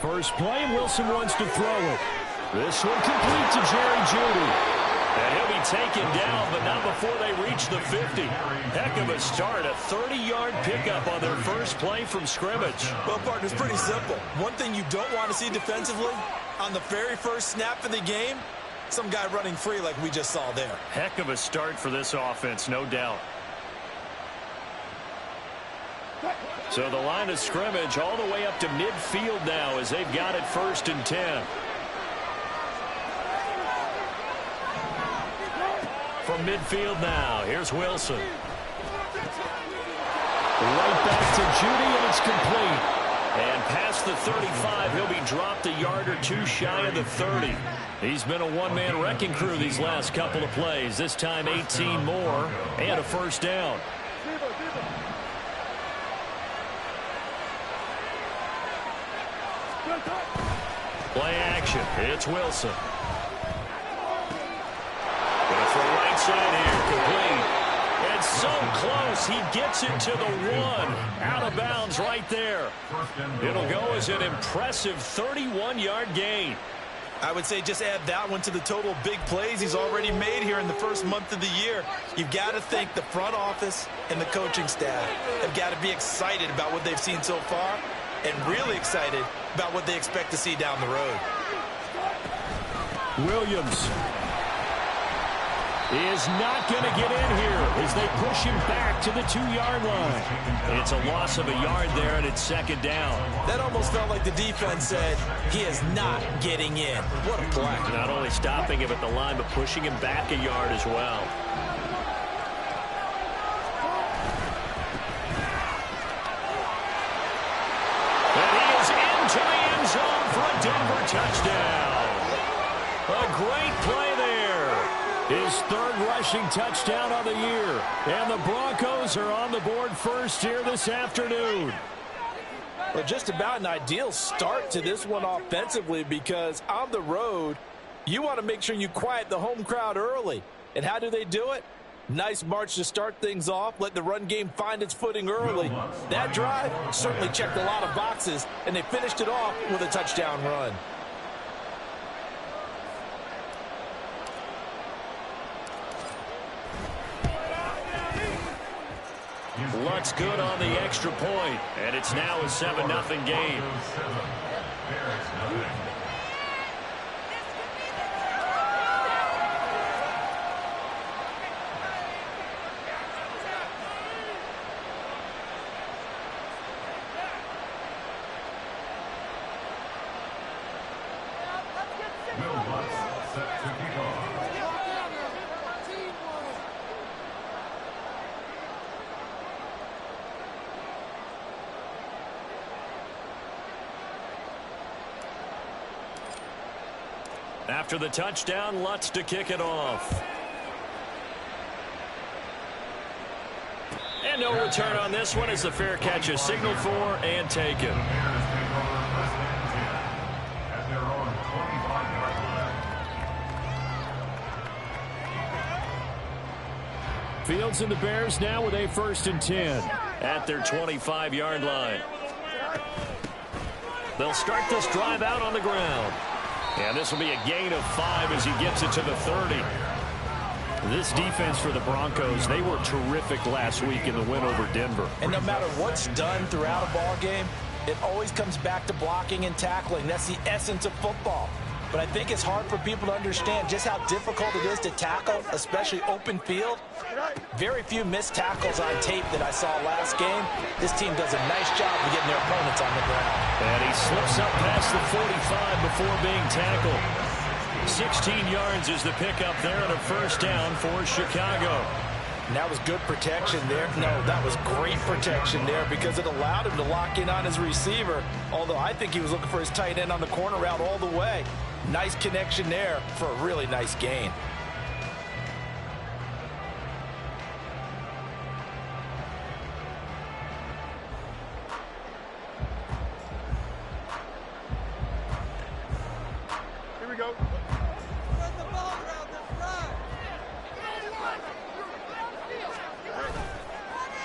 First play, and Wilson wants to throw it. This one complete to Jerry Jeudy. And he'll be taken down, but not before they reach the 50. Heck of a start, a 30-yard pickup on their first play from scrimmage. Well, partner, it's pretty simple. One thing you don't want to see defensively, on the very first snap of the game, some guy running free like we just saw there. Heck of a start for this offense, no doubt. So the line of scrimmage all the way up to midfield now as they've got it 1st and 10. From midfield now, here's Wilson. Right back to Jeudy, and it's complete. And past the 35, he'll be dropped a yard or two shy of the 30. He's been a one-man wrecking crew these last couple of plays. This time 18 more and a first down. Play action. It's Wilson. Going to throw right side here. Complete. And so close. He gets it to the 1. Out of bounds right there. It'll go as an impressive 31-yard gain. I would say just add that one to the total big plays he's already made here in the first month of the year. You've got to think the front office and the coaching staff have got to be excited about what they've seen so far and really excited about what they expect to see down the road. Williams is not going to get in here as they push him back to the 2-yard line. It's a loss of a yard there, and it's 2nd down. That almost felt like the defense said, he is not getting in. What a play. Not only stopping him at the line, but pushing him back a yard as well. And he is into the end zone for a Denver touchdown. A great play there. His 3rd rushing touchdown of the year. And the Broncos are on the board first here this afternoon. Well, just about an ideal start to this one offensively because on the road, you want to make sure you quiet the home crowd early. And how do they do it? Nice march to start things off. Let the run game find its footing early. That drive certainly checked a lot of boxes, and they finished it off with a touchdown run. Luck's good on the extra point, and it's now a 7-0 game. After the touchdown, Lutz to kick it off. And no return on this one as the fair catch is signaled for and taken. Fields and the Bears now with a 1st and 10 at their 25-yard line. They'll start this drive out on the ground. And this will be a gain of 5 as he gets it to the 30. This defense for the Broncos, they were terrific last week in the win over Denver. And no matter what's done throughout a ball game, it always comes back to blocking and tackling. That's the essence of football. But I think it's hard for people to understand just how difficult it is to tackle, especially open field. Very few missed tackles on tape that I saw last game. This team does a nice job of getting their opponents on the ground. And he slips up past the 45 before being tackled. 16 yards is the pickup there and a 1st down for Chicago. And that was good protection there. No, that was great protection there because it allowed him to lock in on his receiver, although I think he was looking for his tight end on the corner route all the way. Nice connection there for a really nice gain. Here we go.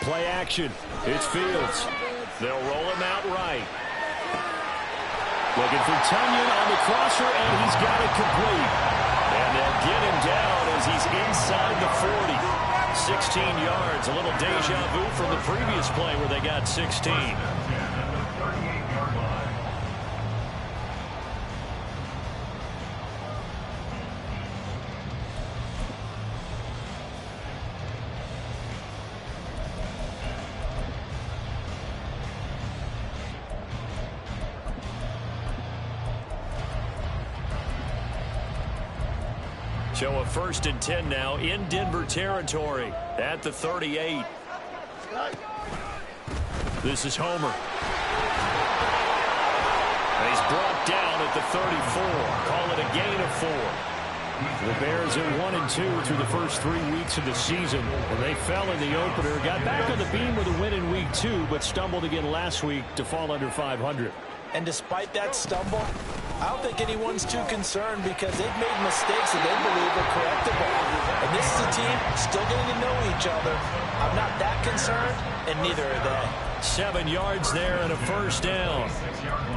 Play action. It's Fields. They'll roll him out right. Looking for Tonyan on the crosser, and he's got it complete. And they'll get him down as he's inside the 40. 16 yards, a little deja vu from the previous play where they got 16. So a 1st and 10 now in Denver territory at the 38. This is Homer. And he's brought down at the 34. Call it a gain of 4. The Bears at 1-2 through the first 3 weeks of the season. When they fell in the opener, got back on the beam with a win in week 2, but stumbled again last week to fall under 500. And despite that stumble, I don't think anyone's too concerned because they've made mistakes that they believe are correctable. And this is a team still getting to know each other. I'm not that concerned, and neither are they. 7 yards there and a 1st down.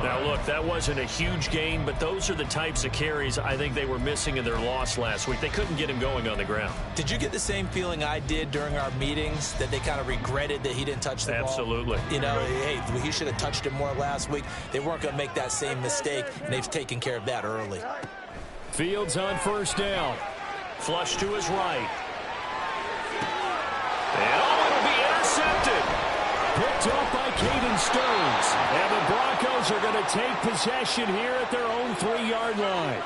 Now, look, that wasn't a huge gain, but those are the types of carries I think they were missing in their loss last week. They couldn't get him going on the ground. Did you get the same feeling I did during our meetings, that they kind of regretted that he didn't touch the ball? Absolutely. You know, hey, he should have touched it more last week. They weren't going to make that same mistake, and they've taken care of that early. Fields on 1st down. Flush to his right. And it'll be intercepted. Picked up by Caden Stearns. And the Broncos are going to take possession here at their own 3-yard line.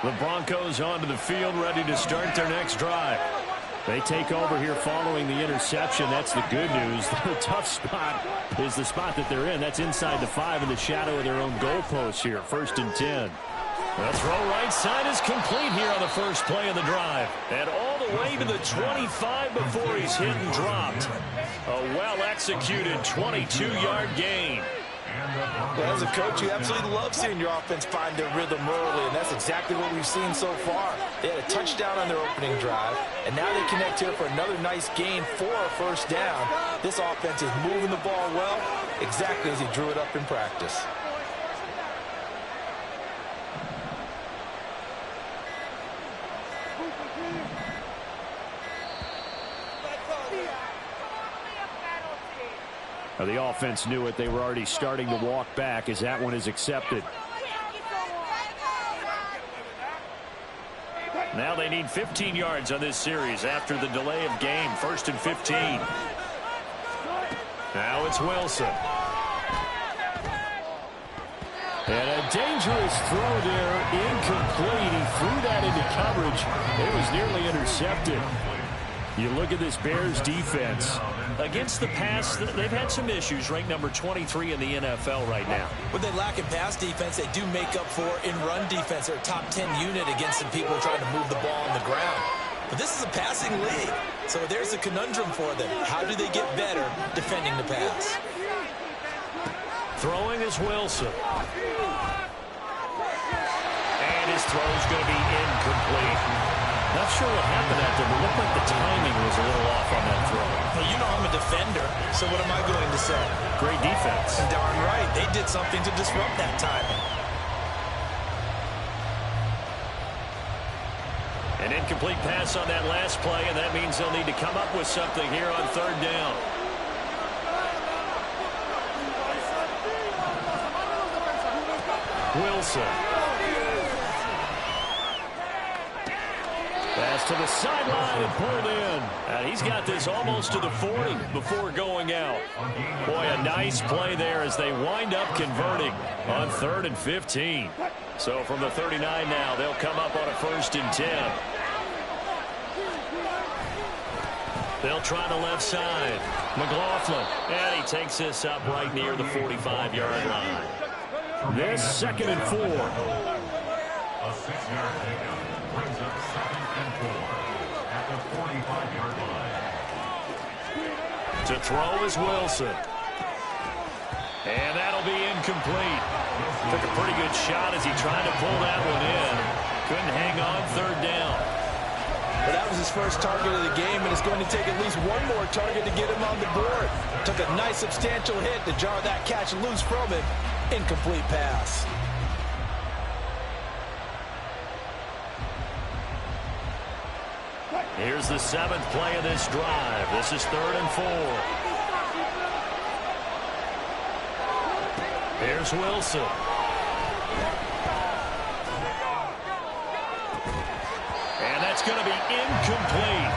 The Broncos onto the field, ready to start their next drive. They take over here following the interception. That's the good news. The tough spot is the spot that they're in. That's inside the 5 in the shadow of their own goalpost here. 1st and 10. The throw right side is complete here on the first play of the drive. And all the way to the 25 before he's hit and dropped. A well-executed 22-yard gain. Well, as a coach, you absolutely love seeing your offense find their rhythm early, and that's exactly what we've seen so far. They had a touchdown on their opening drive, and now they connect here for another nice gain for a 1st down. This offense is moving the ball well, exactly as he drew it up in practice. The offense knew it. They were already starting to walk back as that one is accepted. Now they need 15 yards on this series after the delay of game. 1st and 15. Now it's Wilson. And a dangerous throw there. Incomplete. He threw that into coverage. It was nearly intercepted. You look at this Bears defense. Against the pass, they've had some issues. Ranked number 23 in the NFL right now. When they lack in pass defense, they do make up for in run defense. They're a top 10 unit against some people trying to move the ball on the ground. But this is a passing league, so there's a conundrum for them. How do they get better defending the pass? Throwing is Wilson. And his throw is going to be incomplete. Not sure what happened out there, but it looked like the timing was a little off on that throw. Well, you know I'm a defender, so what am I going to say? Great defense. Darn right. They did something to disrupt that timing. An incomplete pass on that last play, and that means they'll need to come up with something here on 3rd down. Wilson. Pass to the sideline and pulled in. And he's got this almost to the 40 before going out. Boy, a nice play there as they wind up converting on 3rd and 15. So from the 39 now, they'll come up on a 1st and 10. They'll try the left side. McLaughlin. And he takes this up right near the 45-yard line. This 2nd and 4. A 6-yard pickup brings up 2nd and 4 at the 45-yard line. To throw is Wilson. And that'll be incomplete. Took a pretty good shot as he tried to pull that one in. Couldn't hang on 3rd down. Well, that was his first target of the game, and it's going to take at least one more target to get him on the board. Took a nice substantial hit to jar that catch loose from him. Incomplete pass. Here's the 7th play of this drive. This is 3rd and 4. Here's Wilson. And that's going to be incomplete.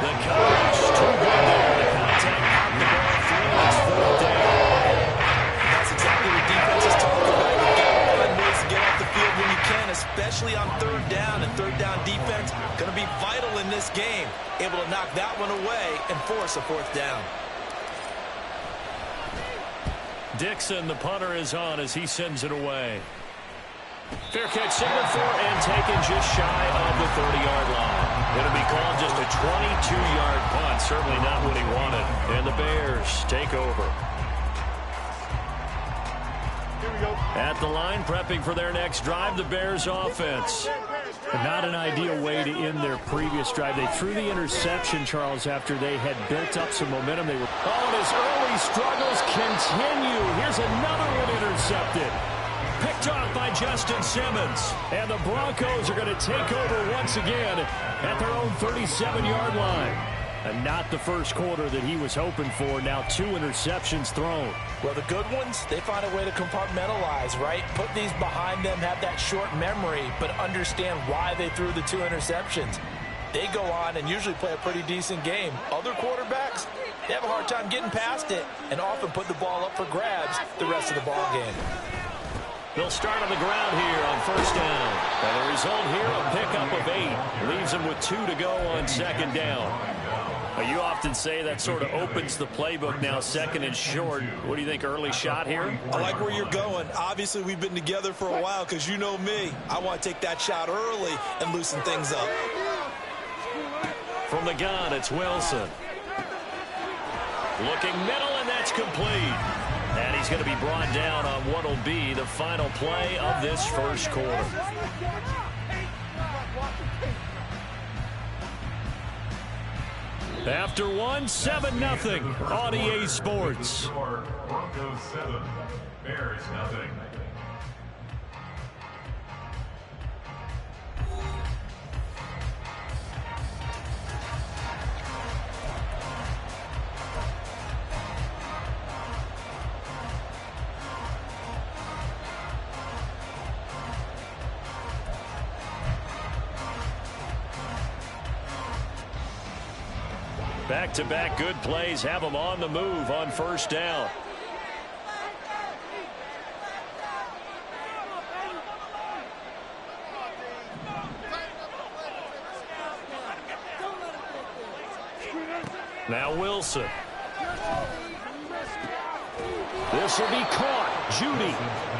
The coverage too good there. The contact knocked the ball through. It's 4th down. That's exactly what defense is talking about. You've got to find ways to get off the field when you can, especially on 3rd down. And 3rd down defense going to be vital in this game. Able to knock that one away and force a 4th down. Dixon, the punter, is on as he sends it away. Fair catch signaled for and taken just shy of the 30-yard line. It'll be called just a 22-yard punt. Certainly not what he wanted. And the Bears take over. At the line, prepping for their next drive, the Bears offense. Not an ideal way to end their previous drive. They threw the interception, Charles, after they had built up some momentum. And his early struggles continue. Here's another one intercepted. Picked off by Justin Simmons. And the Broncos are going to take over once again at their own 37-yard line. And not the first quarter that he was hoping for. Now 2 interceptions thrown. Well, the good ones, they find a way to compartmentalize, right? Put these behind them, have that short memory, but understand why they threw the 2 interceptions. They go on and usually play a pretty decent game. Other quarterbacks, they have a hard time getting past it and often put the ball up for grabs the rest of the ball game. They'll start on the ground here on 1st down. And the result here, a pickup of 8. Leaves them with 2 to go on 2nd down. You often say that sort of opens the playbook now, 2nd and short. What do you think, early shot here? I like where you're going. Obviously, we've been together for a while because you know me. I want to take that shot early and loosen things up. From the gun, it's Wilson. Looking middle, and that's complete. And he's going to be brought down on what will be the final play of this first quarter. After 1, 7-0 on EA Sports. Broncos 7, Bears 0. Back-to-back good plays have them on the move on 1st down. Now Wilson. This will be caught. Judy.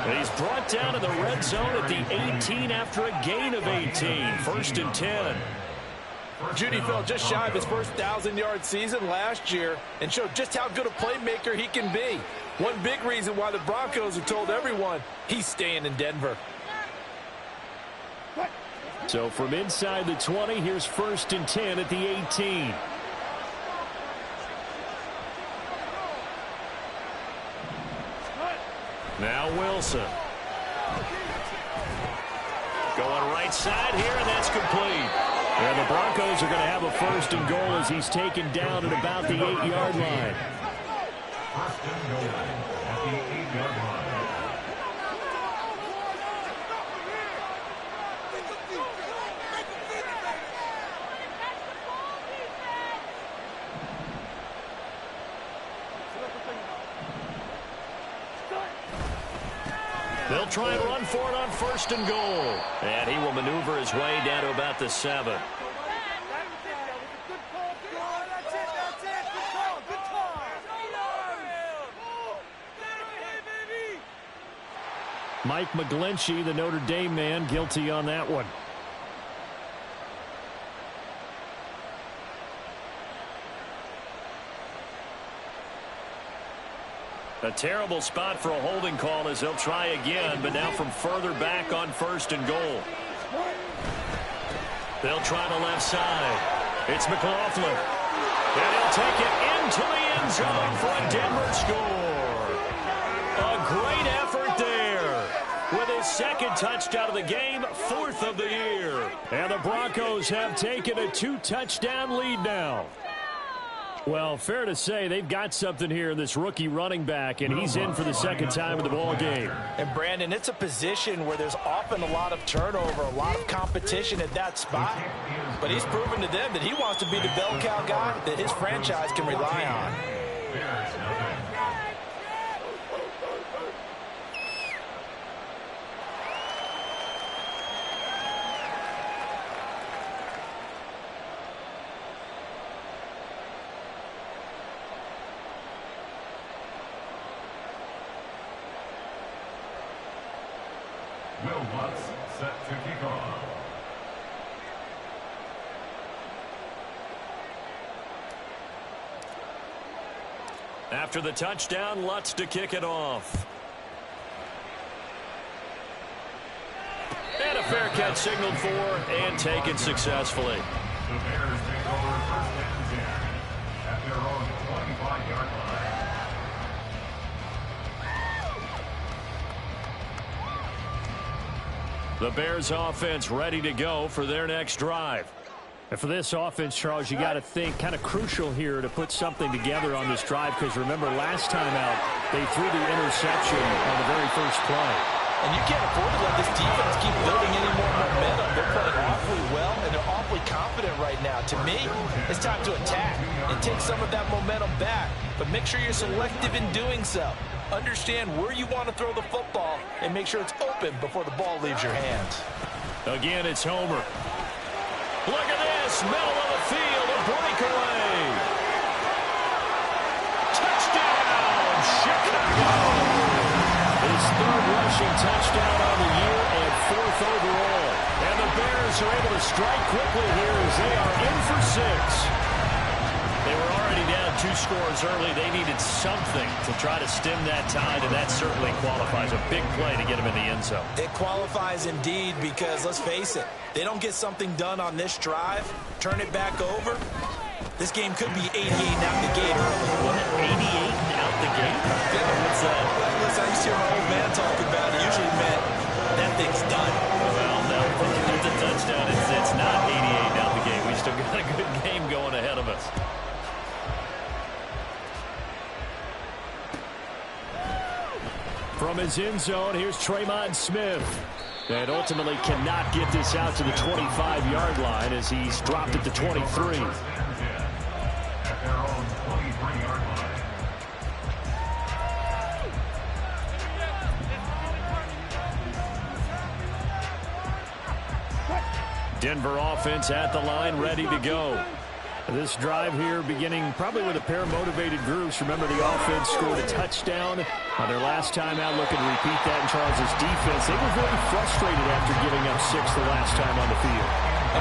And he's brought down to the red zone at the 18 after a gain of 18. 1st and 10. Judy fell just shy of his first 1,000-yard season last year and showed just how good a playmaker he can be. One big reason why the Broncos have told everyone he's staying in Denver. So from inside the 20, here's 1st and 10 at the 18. Now Wilson. Going right side here, and that's complete. And the Broncos are going to have a 1st and goal as he's taken down at about the 8-yard line. 1st and goal at the 8-yard line. They'll try and run for it on 1st and goal. And he will maneuver his way down to about the 7. Mike McGlinchey, the Notre Dame man, guilty on that one. A terrible spot for a holding call as they'll try again, but now from further back on 1st and goal. They'll try the left side. It's McLaughlin. And he'll take it into the end zone for a Denver score. A great effort there. With his second touchdown of the game, fourth of the year. And the Broncos have taken a 2-touchdown lead now. Well, fair to say they've got something here in this rookie running back, and he's in for the second time in the ball game. And, Brandon, it's a position where there's often a lot of turnover, a lot of competition at that spot. But he's proven to them that he wants to be the bell cow guy that his franchise can rely on. Will Lutz set to kick off. After the touchdown, Lutz to kick it off. And a fair catch signaled for and taken successfully. The Bears take over first and 10 at their own 25-yard line. The Bears offense ready to go for their next drive. And for this offense, Charles, you got to think kind of crucial here to put something together on this drive, because remember last time out they threw the interception on the very first play. And you can't afford to let this defense keep building any more momentum. They're playing awfully well, and they're awfully confident right now. To me, it's time to attack and take some of that momentum back. But make sure you're selective in doing so. Understand where you want to throw the football and make sure it's open before the ball leaves your hands. Again, it's Homer. Look at this, middle of the field, a breakaway. Touchdown, Chicago. His third rushing touchdown on the year and fourth overall. And the Bears are able to strike quickly here as they are in for 6. They were already down 2 scores early. They needed something to try to stem that tide, and that certainly qualifies. A big play to get them in the end zone. It qualifies indeed, because let's face it, they don't get something done on this drive, turn it back over, this game could be 88 out the gate early. What, 88 out the gate? Yeah, what's that? Listen, I used to hear my old man talk about it. Usually meant that thing's done. Well, no, it's a touchdown. It's not 88 out the gate. We still got a good game going ahead of us. From his end zone, here's Tremont Smith. And ultimately cannot get this out to the 25-yard line as he's dropped it to 23. At their own 23-yard line. Denver offense at the line, ready to go. This drive here beginning probably with a pair of motivated groups. Remember, the offense scored a touchdown on their last time out. Looking to repeat that in Charles's defense. They were very frustrated after giving up 6 the last time on the field.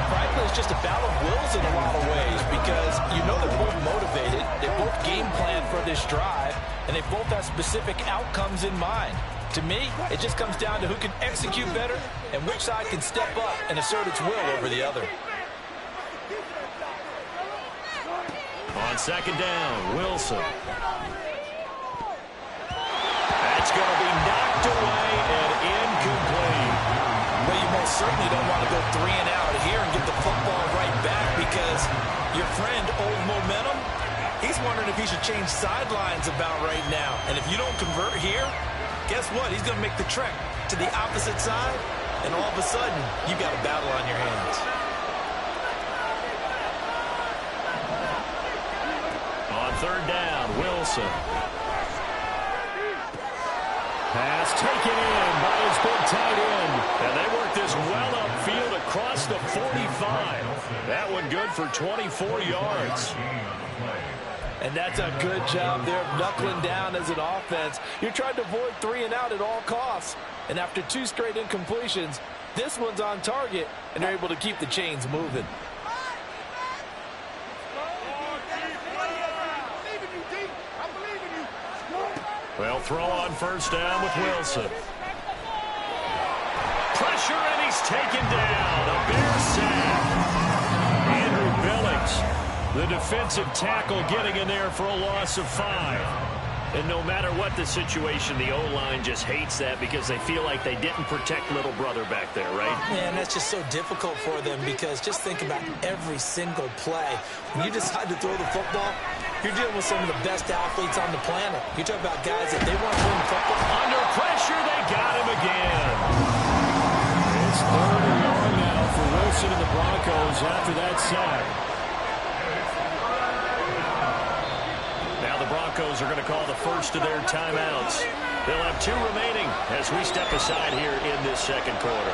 And frankly, it's just a battle of wills in a lot of ways, because you know they're both motivated. They both game plan for this drive, and they both have specific outcomes in mind. To me, it just comes down to who can execute better and which side can step up and assert its will over the other. On second down, Wilson. That's going to be knocked away and incomplete. Well, you most certainly don't want to go 3 and out here and get the football right back, because your friend, Old Momentum, he's wondering if he should change sidelines about right now. And if you don't convert here, guess what? He's going to make the trek to the opposite side, and all of a sudden, you've got a battle on your hands. On third down, Wilson. Pass taken in by his big tight end. And they work this well upfield across the 45. That one good for 24 yards. And that's a good job there of knuckling down as an offense. You're trying to avoid 3 and out at all costs. And after 2 straight incompletions, this one's on target, and they're able to keep the chains moving. Well, throw on first down with Wilson. Pressure, and he's taken down. A Bears sack. yards. The defensive tackle getting in there for a loss of 5. And no matter what the situation, the O-line just hates that because they feel like they didn't protect little brother back there, right? Man, that's just so difficult for them because just think about every single play. When you decide to throw the football, you're dealing with some of the best athletes on the planet. You talk about guys that they want to win football. Under pressure, they got him again. It's 3rd and long now for Wilson and the Broncos after that sack. Broncos are going to call the first of their timeouts. They'll have 2 remaining as we step aside here in this second quarter.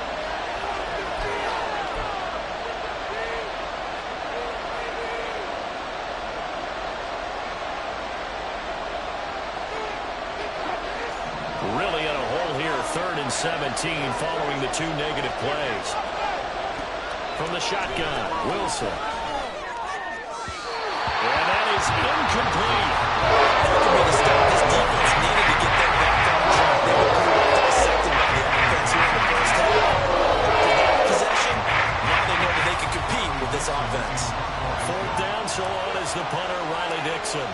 Really in a hole here, 3rd and 17 following the 2 negative plays. From the shotgun, Wilson. And that is incomplete. That could be the start. This defense needed to get them back on track. They were pretty well dissected by the offense here in the first half. They got possession. Now they know that they can compete with this offense. 4th down, so on is the punter, Riley Dixon.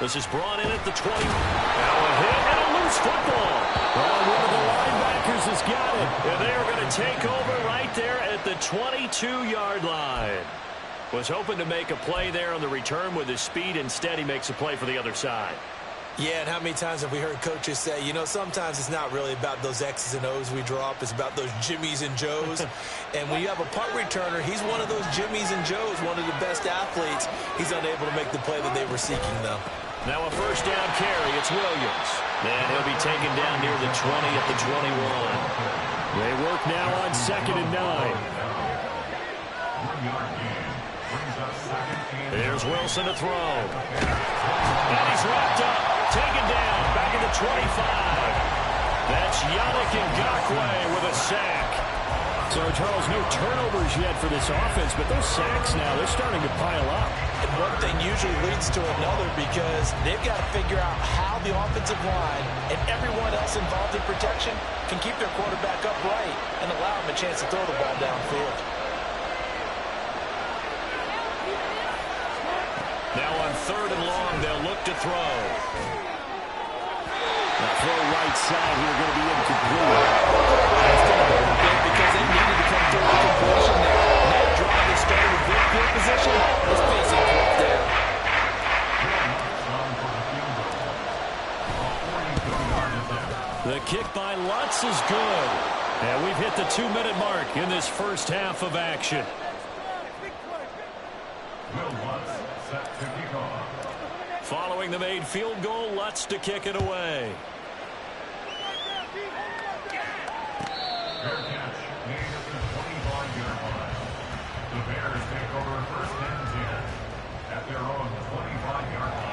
This is brought in at the 20. Now a hit and a loose football. Well, one of the linebackers has got it. And they are going to take over right there at the 22-yard line. Was hoping to make a play there on the return with his speed. Instead, he makes a play for the other side. Yeah, and how many times have we heard coaches say, you know, sometimes it's not really about those X's and O's we draw up. It's about those Jimmies and Joes. And when you have a punt returner, he's one of those Jimmies and Joes, one of the best athletes. He's unable to make the play that they were seeking, though. Now a first down carry. It's Williams. And he'll be taken down near the 20 at the 21. They work now on 2nd and 9. Here's Wilson to throw. And he's wrapped up. Taken down. Back at the 25. That's Yannick Ngakoue with a sack. So, Charles, no turnovers yet for this offense, but those sacks now, they're starting to pile up. And one thing usually leads to another because they've got to figure out how the offensive line and everyone else involved in protection can keep their quarterback upright and allow him a chance to throw the ball downfield. Now on 3rd and long, they'll look to throw. The throw right side here going to be incomplete. That's going to hurt a bit because they needed to come through with completion there. That drive is starting with good field position. It's facing 4th down. The kick by Lutz is good. And we've hit the 2-minute mark in this first half of action. Following the made field goal, Lutz to kick it away. Fair catch made at the 25-yard line. The Bears take over 1st and 10 at their own 25-yard line.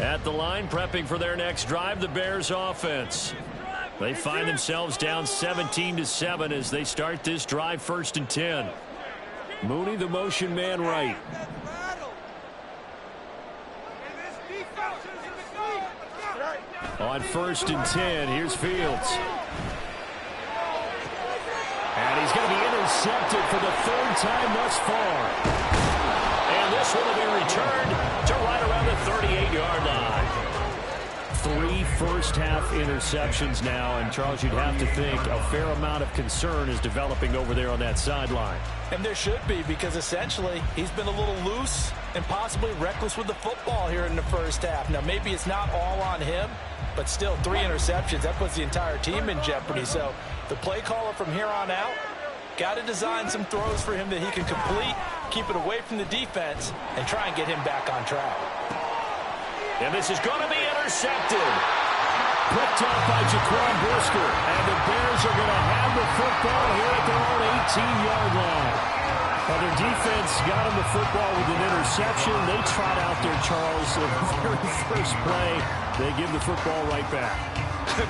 At the line, prepping for their next drive, the Bears offense. They find themselves down 17-7 as they start this drive 1st and 10. Mooney, the motion man right. On 1st and 10, here's Fields. And he's going to be intercepted for the 3rd time thus far. And this one will be returned to right around the 38-yard line. 3 first-half interceptions now, and Charles, you'd have to think a fair amount of concern is developing over there on that sideline. And there should be, because essentially he's been a little loose and possibly reckless with the football here in the first half. Now, maybe it's not all on him, but still 3 interceptions. That puts the entire team in jeopardy. So the play caller from here on out got to design some throws for him that he can complete, keep it away from the defense, and try and get him back on track. And this is going to be intercepted. Picked up by Jaquan Brisker. And the Bears are going to have the football here at their own 18-yard line. Well, their defense got him the football with an interception. They trot out there, Charles, the very first play. They give the football right back.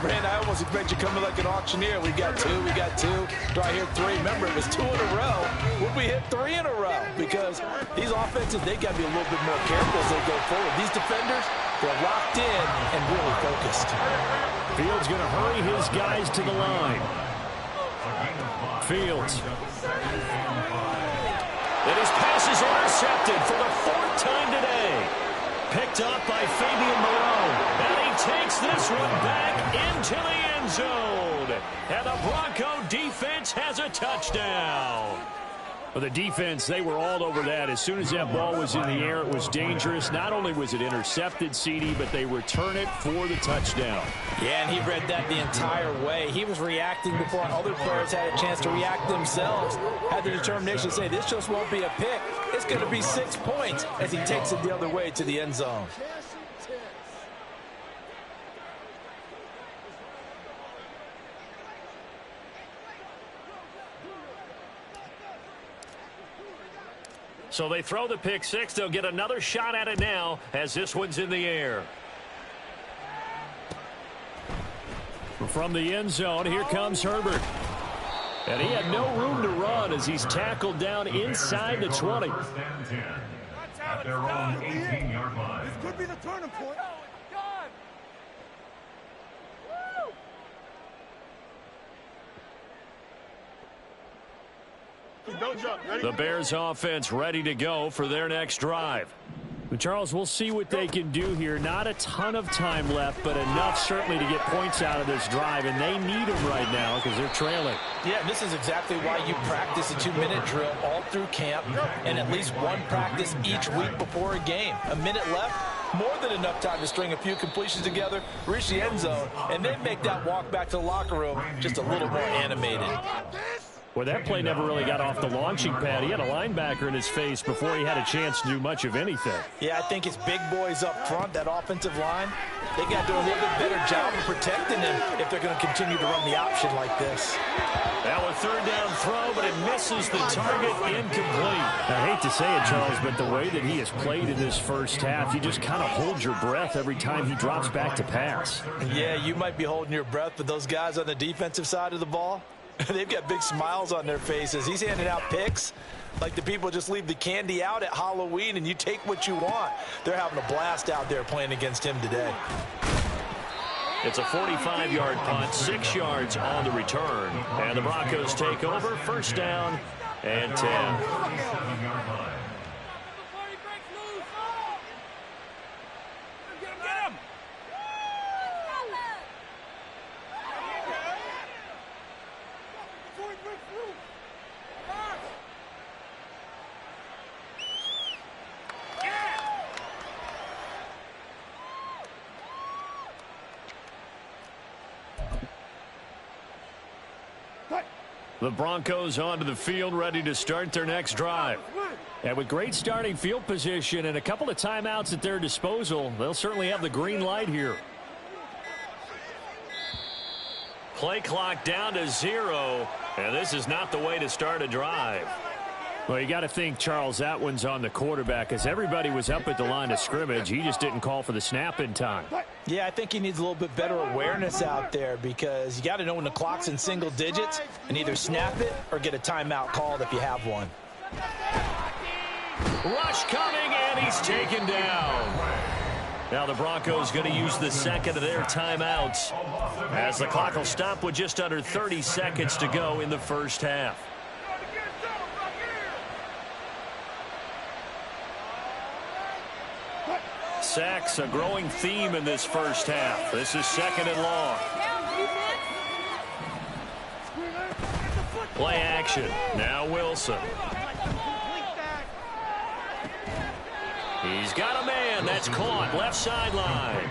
Brand, I almost expect you coming like an auctioneer. We got two. Do I hear three? Remember, it was 2 in a row. Will we hit 3 in a row? Because these offenses, they got to be a little bit more careful as they go forward. These defenders, they're locked in and really focused. Fields going to hurry his guys to the line. Fields. And his pass is intercepted for the 4th time today. Picked up by Fabian Moreau. And he takes this one back into the end zone. And the Bronco defense has a touchdown. Well, the defense, they were all over that. As soon as that ball was in the air, it was dangerous. Not only was it intercepted, CD, but they return it for the touchdown. Yeah, and he read that the entire way. He was reacting before other players had a chance to react themselves. Had the determination to say, this just won't be a pick. It's going to be 6 points as he takes it the other way to the end zone. So they throw the pick six. They'll get another shot at it now as this one's in the air. From the end zone, here comes Herbert. And he had no room to run as he's tackled down inside the 20. First and 10 at their own 18-yard line. This could be the turning point. The Bears offense ready to go for their next drive. Charles, we'll see what they can do here. Not a ton of time left, but enough certainly to get points out of this drive, and they need them right now because they're trailing. Yeah, this is exactly why you practice a 2-minute drill all through camp and at least one practice each week before a game. A minute left, more than enough time to string a few completions together, reach the end zone, and then make that walk back to the locker room just a little more animated. Well, that play never really got off the launching pad. He had a linebacker in his face before he had a chance to do much of anything. Yeah, I think it's big boys up front, that offensive line. They got to do a little bit better job of protecting him if they're going to continue to run the option like this. Now a third down throw, but it misses the target, incomplete. I hate to say it, Charles, but the way that he has played in this first half, you just kind of hold your breath every time he drops back to pass. Yeah, you might be holding your breath, but those guys on the defensive side of the ball, they've got big smiles on their faces. He's handing out picks like the people just leave the candy out at Halloween and you take what you want. They're having a blast out there playing against him today. It's a 45-yard punt, 6 yards on the return. And the Broncos take over, first down and 10. 37-yard line. The Broncos onto the field, ready to start their next drive. And with great starting field position and a couple of timeouts at their disposal, they'll certainly have the green light here. Play clock down to 0, and this is not the way to start a drive. Well, you got to think, Charles, that one's on the quarterback as everybody was up at the line of scrimmage. He just didn't call for the snap in time. Yeah, I think he needs a little bit better awareness out there because you got to know when the clock's in single digits and either snap it or get a timeout called if you have one. Rush coming, and he's taken down. Now the Broncos going to use the second of their timeouts as the clock will stop with just under 30 seconds to go in the first half. Sacks, a growing theme in this first half. This is second and long. Play action. Now Wilson. He's got a man. That's caught. Left sideline.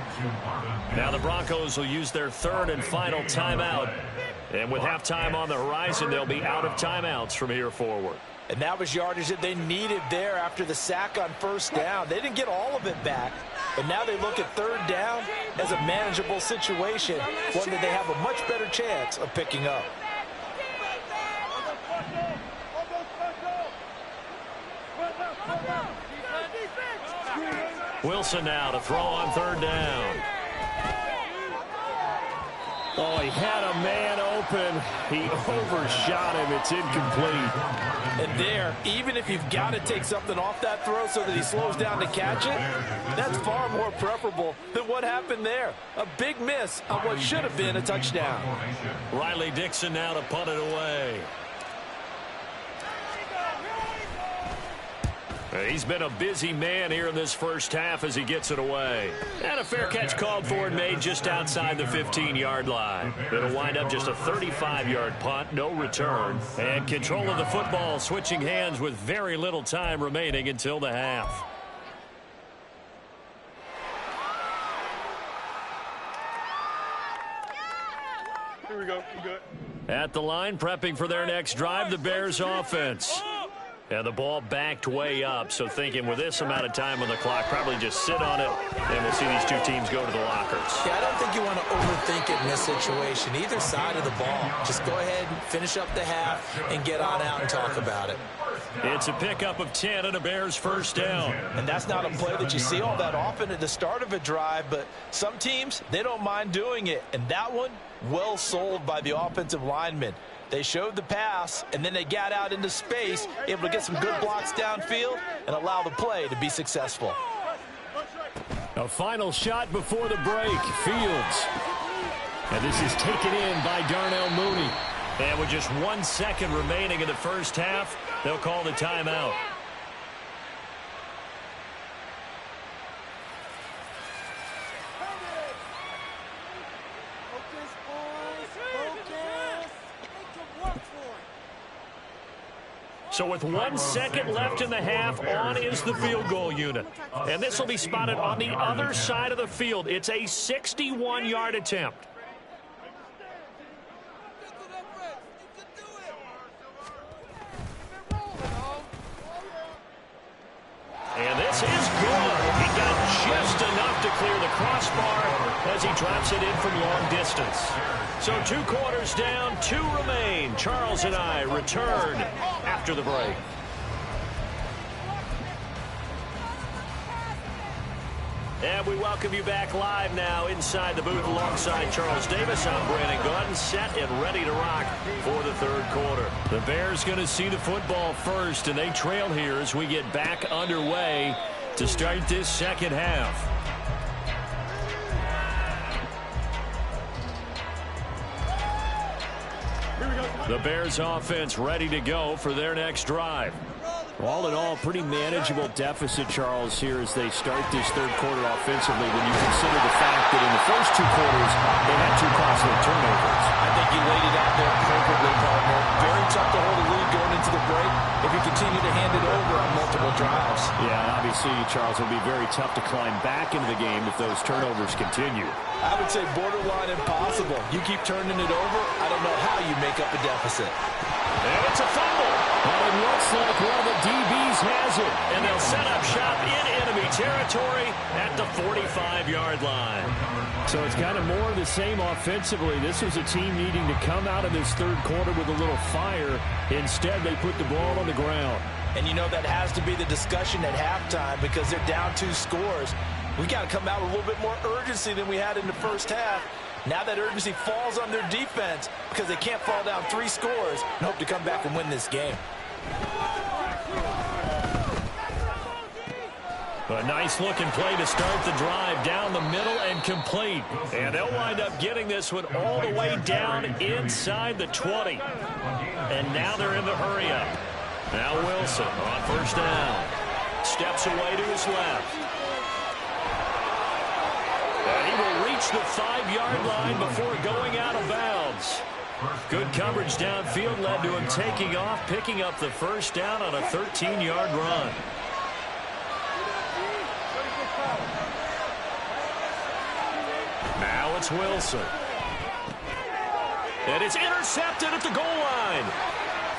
Now the Broncos will use their third and final timeout. And with halftime on the horizon, they'll be out of timeouts from here forward. And that was yardage that they needed there after the sack on first down. They didn't get all of it back, but now they look at third down as a manageable situation, one that they have a much better chance of picking up. Wilson now to throw on third down. Oh, he had a man open. He overshot him. It's incomplete. And there, even if you've got to take something off that throw so that he slows down to catch it, that's far more preferable than what happened there. A big miss on what should have been a touchdown. Riley Dixon now to punt it away. He's been a busy man here in this first half as he gets it away. And a fair catch called for and made just outside the 15-yard line. It'll wind up just a 35-yard punt, no return. And control of the football switching hands with very little time remaining until the half. Here we go. I'm good. At the line, prepping for their next drive, the Bears offense. And the ball backed way up, so thinking with this amount of time on the clock, probably just sit on it, and we'll see these two teams go to the lockers. Yeah, I don't think you want to overthink it in this situation. Either side of the ball. Just go ahead and finish up the half and get on out and talk about it. It's a pickup of 10 and a Bears first down. And that's not a play that you see all that often at the start of a drive, but some teams, they don't mind doing it. And that one, well sold by the offensive lineman. They showed the pass, and then they got out into space, able to get some good blocks downfield and allow the play to be successful. A final shot before the break. Fields. And this is taken in by Darnell Mooney. And with just 1 second remaining in the first half, they'll call the timeout. So with 1 second left in the half, on is the field goal unit. And this will be spotted on the other side of the field. It's a 61-yard attempt. And this is good. He got just enough to clear the crossbar as he drops it in from long distance. So 2 quarters down, 2 remain. Charles and I return after the break. And we welcome you back live now inside the booth alongside Charles Davis. I'm Brandon Gaudin, set and ready to rock for the third quarter. The Bears going to see the football first, and they trail here as we get back underway to start this second half. The Bears offense ready to go for their next drive. All in all, pretty manageable deficit, Charles, here as they start this third quarter offensively when you consider the fact that in the first 2 quarters, they had 2 costly turnovers. I think you laid it out there perfectly, partner. Very tough to hold a lead going into the break if you continue to hand it over on multiple drives. Yeah, and obviously, Charles, it'll be very tough to climb back into the game if those turnovers continue. I would say borderline impossible. You keep turning it over, I don't know how you make up a deficit. And it's a fumble. And it looks like one of the DBs has it. And they'll set up shop in enemy territory at the 45-yard line. So it's kind of more of the same offensively. This was a team needing to come out of this third quarter with a little fire. Instead, they put the ball on the ground. And you know that has to be the discussion at halftime because they're down 2 scores. We got to come out with a little bit more urgency than we had in the first half. Now that urgency falls on their defense because they can't fall down 3 scores and hope to come back and win this game. A nice-looking play to start the drive down the middle and complete. And they'll wind up getting this one all the way down inside the 20. And now they're in the hurry-up. Now Wilson on first down. Steps away to his left. And he will reach the 5-yard line before going out of bounds. Good coverage downfield led to him taking off, picking up the first down on a 13-yard run. Now it's Wilson. And it's intercepted at the goal line.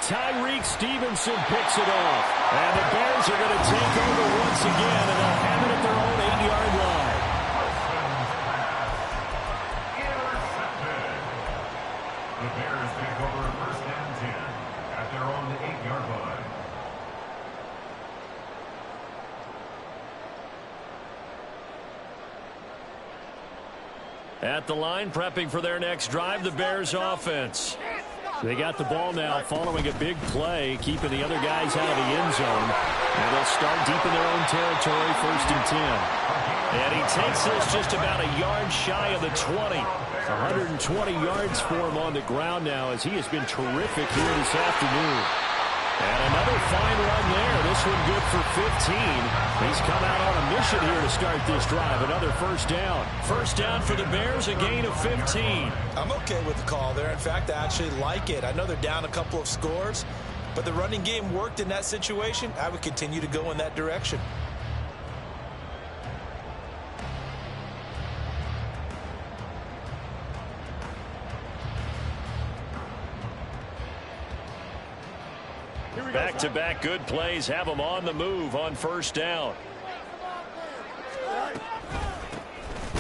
Tyreek Stevenson picks it off. And the Bears are going to take over once again, and they'll have it at their own 8-yard line. The Bears take over first and 10 at their own 8-yard line. At the line, prepping for their next drive, the Bears offense. They got the ball now following a big play, keeping the other guys out of the end zone. And they'll start deep in their own territory, 1st and 10. And he takes this just about a yard shy of the 20. 120 yards for him on the ground now as he has been terrific here this afternoon. And another fine run there. This one good for 15. He's come out on a mission here to start this drive. Another first down. First down for the Bears, a gain of 15. I'm okay with the call there. In fact, I actually like it. I know they're down a couple of scores, but the running game worked in that situation. I would continue to go in that direction. Back-to-back good plays have him on the move on first down.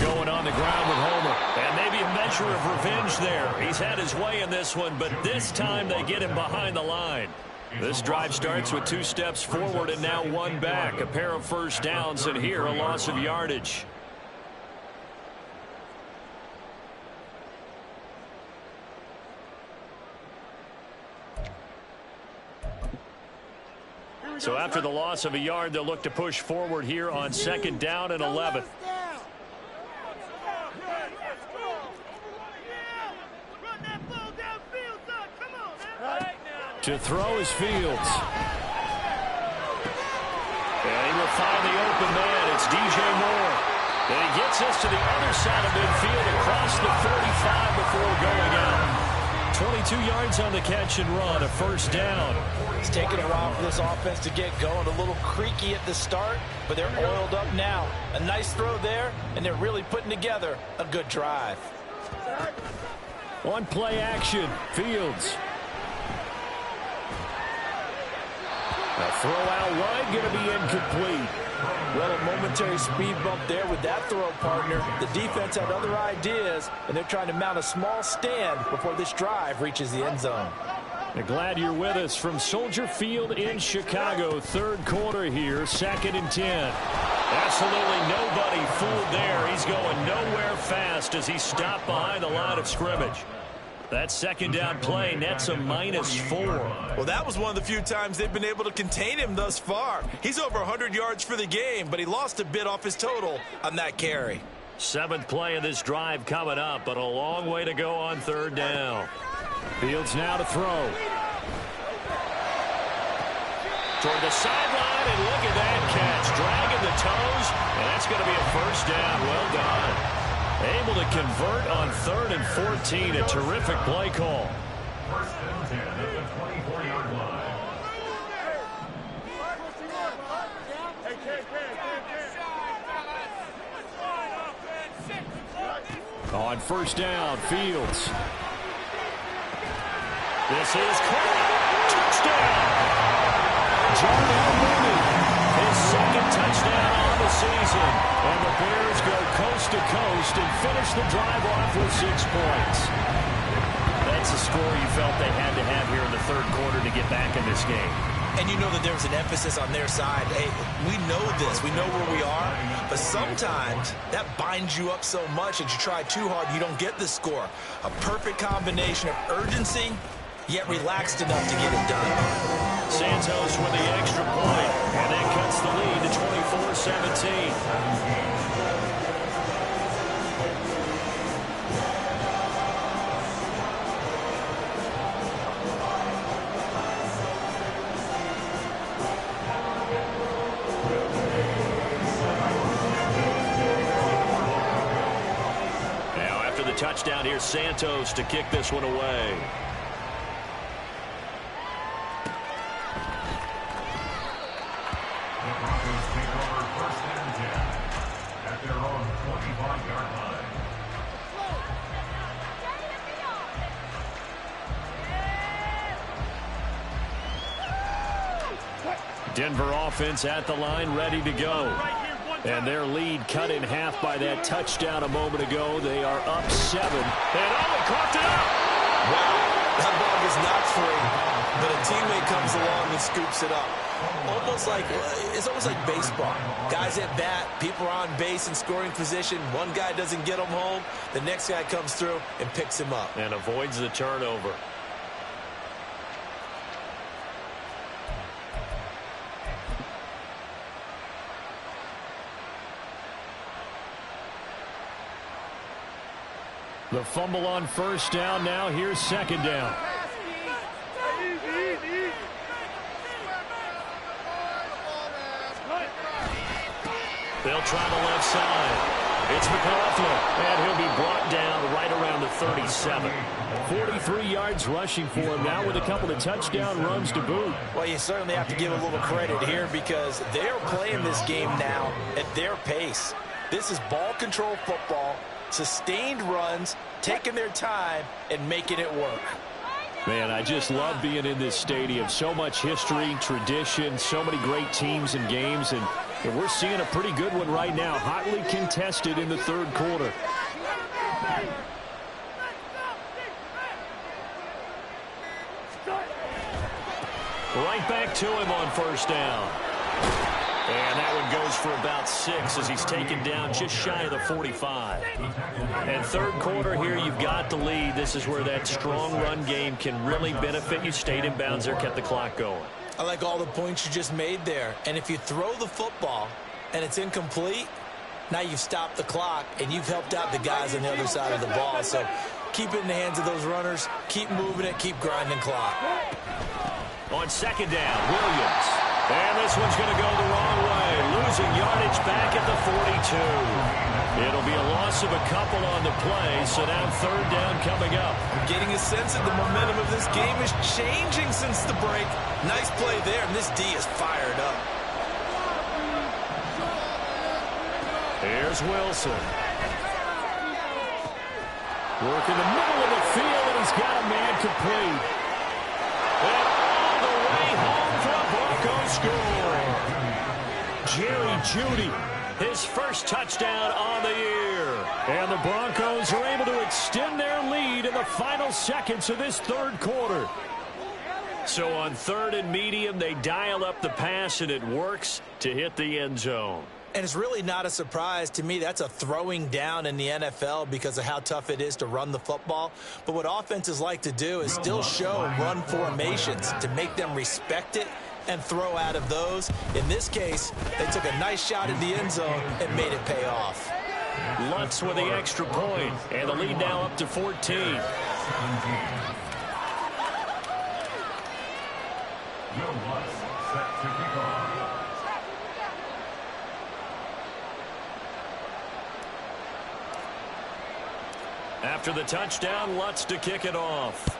Going on the ground with Homer. And maybe a measure of revenge there. He's had his way in this one, but this time they get him behind the line. This drive starts with 2 steps forward and now 1 back. A pair of first downs, and here a loss of yardage. So after the loss of a yard, they'll look to push forward here on 2nd down and 11. To throw is Fields. And he will find the open man. It's DJ Moore. And he gets us to the other side of midfield across the 45 before going out. 22 yards on the catch and run, a first down. It's taken a while for this offense to get going. A little creaky at the start, but they're oiled up now. A nice throw there, and they're really putting together a good drive. On play action, Fields. A throw out wide, going to be incomplete. Well, a momentary speed bump there with that throw, partner. The defense had other ideas, and they're trying to mount a small stand before this drive reaches the end zone. Glad you're with us from Soldier Field in Chicago. 3rd quarter here, 2nd and 10. Absolutely nobody fooled there. He's going nowhere fast as he stopped behind the line of scrimmage. That 2nd down play nets a -4. Well, that was one of the few times they've been able to contain him thus far. He's over 100 yards for the game, but he lost a bit off his total on that carry. 7th play of this drive coming up, but a long way to go on 3rd down. Fields now to throw. Toward the sideline, and look at that catch. Dragging the toes, and that's going to be a first down. Well done. Able to convert on 3rd and 14. A terrific play call. 1st and 10 at the 24-yard line. On first down, Fields. This is caught. Touchdown. Darnell Mooney, his 2nd touchdown on the season. And the Bears go coast to coast and finish the drive off with 6 points. That's a score you felt they had to have here in the 3rd quarter to get back in this game. And you know that there was an emphasis on their side. Hey, we know this. We know where we are. But sometimes that binds you up so much that you try too hard, you don't get the score. A perfect combination of urgency, yet relaxed enough to get it done. Santos with the extra point, and that cuts the lead to 24-17. Touchdown here, Santos to kick this one away. The Broncos take over 1st and 10 at their own 25-yard line. Denver offense at the line, ready to go. And their lead cut in half by that touchdown a moment ago. They are up 7. And he caught it up. Wow, that ball dog is not free, but a teammate comes along and scoops it up. It's almost like baseball. Guys at bat, people are on base in scoring position. One guy doesn't get them home. The next guy comes through and picks him up. And avoids the turnover. The fumble on first down. Now here's second down. They'll try the left side. It's McLaughlin, and he'll be brought down right around the 37. 43 yards rushing for him now with a couple of touchdown runs to boot. Well, you certainly have to give a little credit here because they're playing this game now at their pace. This is ball control football, sustained runs, taking their time, and making it work. Man, I just love being in this stadium. So much history, tradition, so many great teams and games, and we're seeing a pretty good one right now, hotly contested in the third quarter. Right back to him on first down. And that one goes for about 6 as he's taken down just shy of the 45. And third quarter here, you've got the lead. This is where that strong run game can really benefit you. Stayed in bounds there, kept the clock going. I like all the points you just made there. And if you throw the football and it's incomplete, now you've stopped the clock and you've helped out the guys on the other side of the ball. So keep it in the hands of those runners. Keep moving it. Keep grinding clock. On second down, Williams. And this one's going to go the wrong way. Losing yardage back at the 42. It'll be a loss of a couple on the play, so now third down coming up. Getting a sense that the momentum of this game is changing since the break. Nice play there, and this D is fired up. Here's Wilson. Working the middle of the field, and he's got a man complete. And all the way home for a Broncos score. Jerry Jeudy, his first touchdown on the year. And the Broncos are able to extend their lead in the final seconds of this third quarter. So on third and medium, they dial up the pass, and it works to hit the end zone. And it's really not a surprise to me. That's a throwing down in the NFL because of how tough it is to run the football. But what offenses like to do is still show run formations to make them respect it and throw out of those. In this case, they took a nice shot at the end zone and made it pay off. Lutz with the extra point, and the lead now up to 14. Joe Lutz set to kick off. After the touchdown, Lutz to kick it off.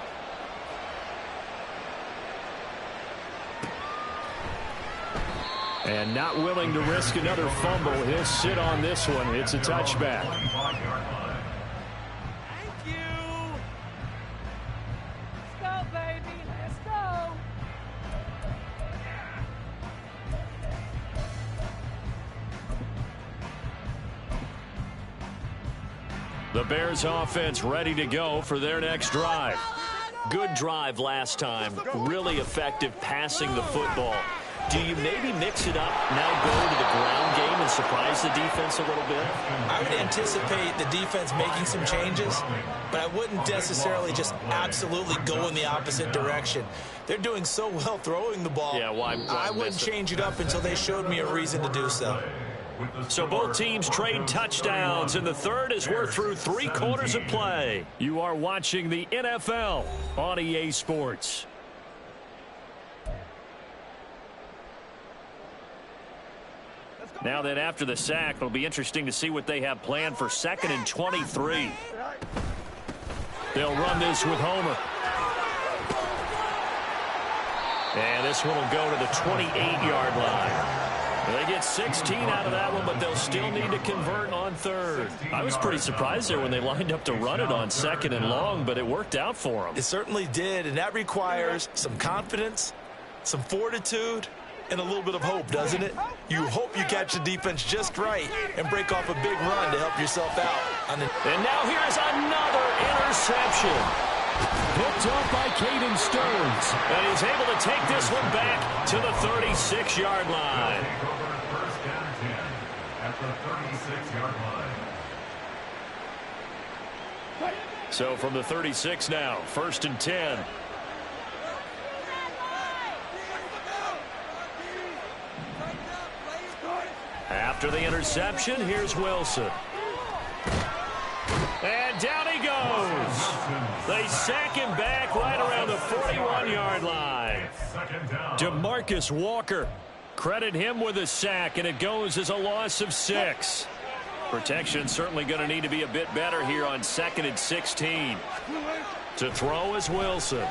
And not willing to risk another fumble. He'll sit on this one. It's a touchback. Thank you. Let's go, baby. Let's go. The Bears offense ready to go for their next drive. Good drive last time. Really effective passing the football. Do you maybe mix it up, now go to the ground game and surprise the defense a little bit? I would anticipate the defense making some changes, but I wouldn't necessarily just absolutely go in the opposite direction. They're doing so well throwing the ball. Yeah, why I wouldn't change it up until they showed me a reason to do so. So both teams trade touchdowns in the third as we're through 3 quarters of play. You are watching the NFL on EA Sports. Now then, after the sack, it'll be interesting to see what they have planned for 2nd and 23. They'll run this with Homer. And this one will go to the 28-yard line. They get 16 out of that one, but they'll still need to convert on third. I was pretty surprised there when they lined up to run it on 2nd and long, but it worked out for them. It certainly did, and that requires some confidence, some fortitude, and a little bit of hope, doesn't it? You hope you catch the defense just right and break off a big run to help yourself out. And now here's another interception. Picked up by Caden Stearns. And he's able to take this one back to the 36-yard line. First down and 10 at the 36-yard line. So from the 36 now, 1st and 10. After the interception, here's Wilson. And down he goes. They sack him back right around the 41-yard line. DeMarcus Walker. Credit him with a sack, and it goes as a loss of 6. Protection certainly going to need to be a bit better here on 2nd and 16. To throw is Wilson.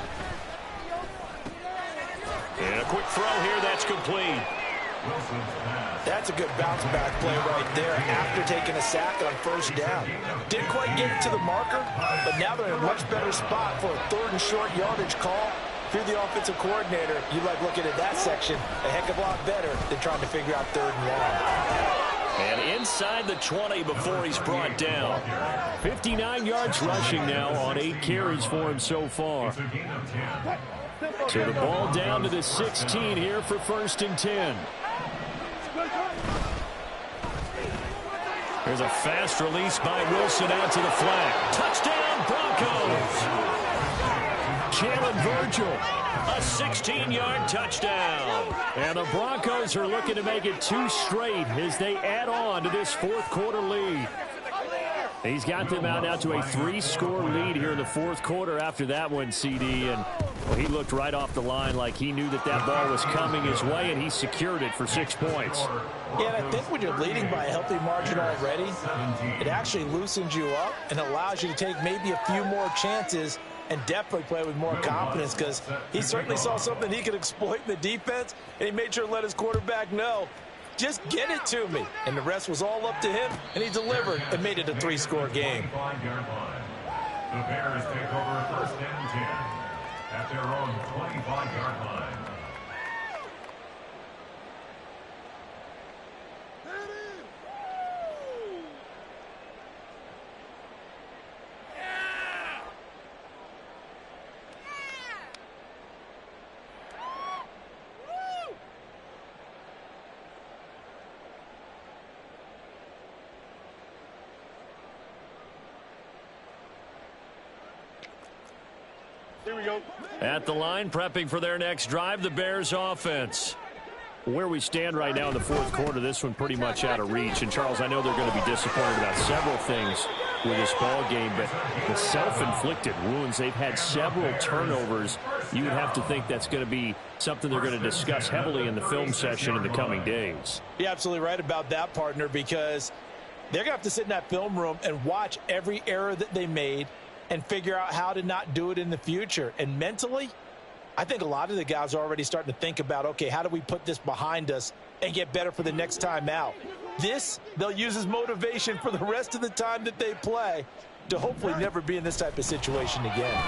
And a quick throw here, that's complete. That's a good bounce back play right there after taking a sack on 1st down. Didn't quite get it to the marker, but now they're in a much better spot for a 3rd and short yardage call. If you're the offensive coordinator, you like looking at that section a heck of a lot better than trying to figure out 3rd and long. And inside the 20 before he's brought down. 59 yards rushing now on 8 carries for him so far. So the ball down to the 16 here for 1st and 10. There's a fast release by Wilson out to the flat. Touchdown, Broncos! Jalen Virgil. A 16-yard touchdown. And the Broncos are looking to make it 2 straight as they add on to this 4th quarter lead. He's got them out now to a 3-score lead here in the 4th quarter after that one, CD. And well, he looked right off the line like he knew that that ball was coming his way, and he secured it for 6 points. Yeah, and I think when you're leading by a healthy margin already, it actually loosens you up and allows you to take maybe a few more chances and definitely play with more confidence, because he certainly saw something he could exploit in the defense, and he made sure to let his quarterback know, just get it to me. And the rest was all up to him, and he delivered and made it a 3-score game. The Bears take over 1st and 10 at their own 25-yard line. Here we go. At the line, prepping for their next drive, the Bears offense. Where we stand right now in the 4th quarter, this one pretty much out of reach. And, Charles, I know they're going to be disappointed about several things with this ball game, but the self-inflicted wounds, they've had several turnovers. You would have to think that's going to be something they're going to discuss heavily in the film session in the coming days. You're absolutely right about that, partner, because they're going to have to sit in that film room and watch every error that they made and figure out how to not do it in the future. And mentally, I think a lot of the guys are already starting to think about, okay, how do we put this behind us and get better for the next time out? This, they'll use as motivation for the rest of the time that they play to hopefully never be in this type of situation again.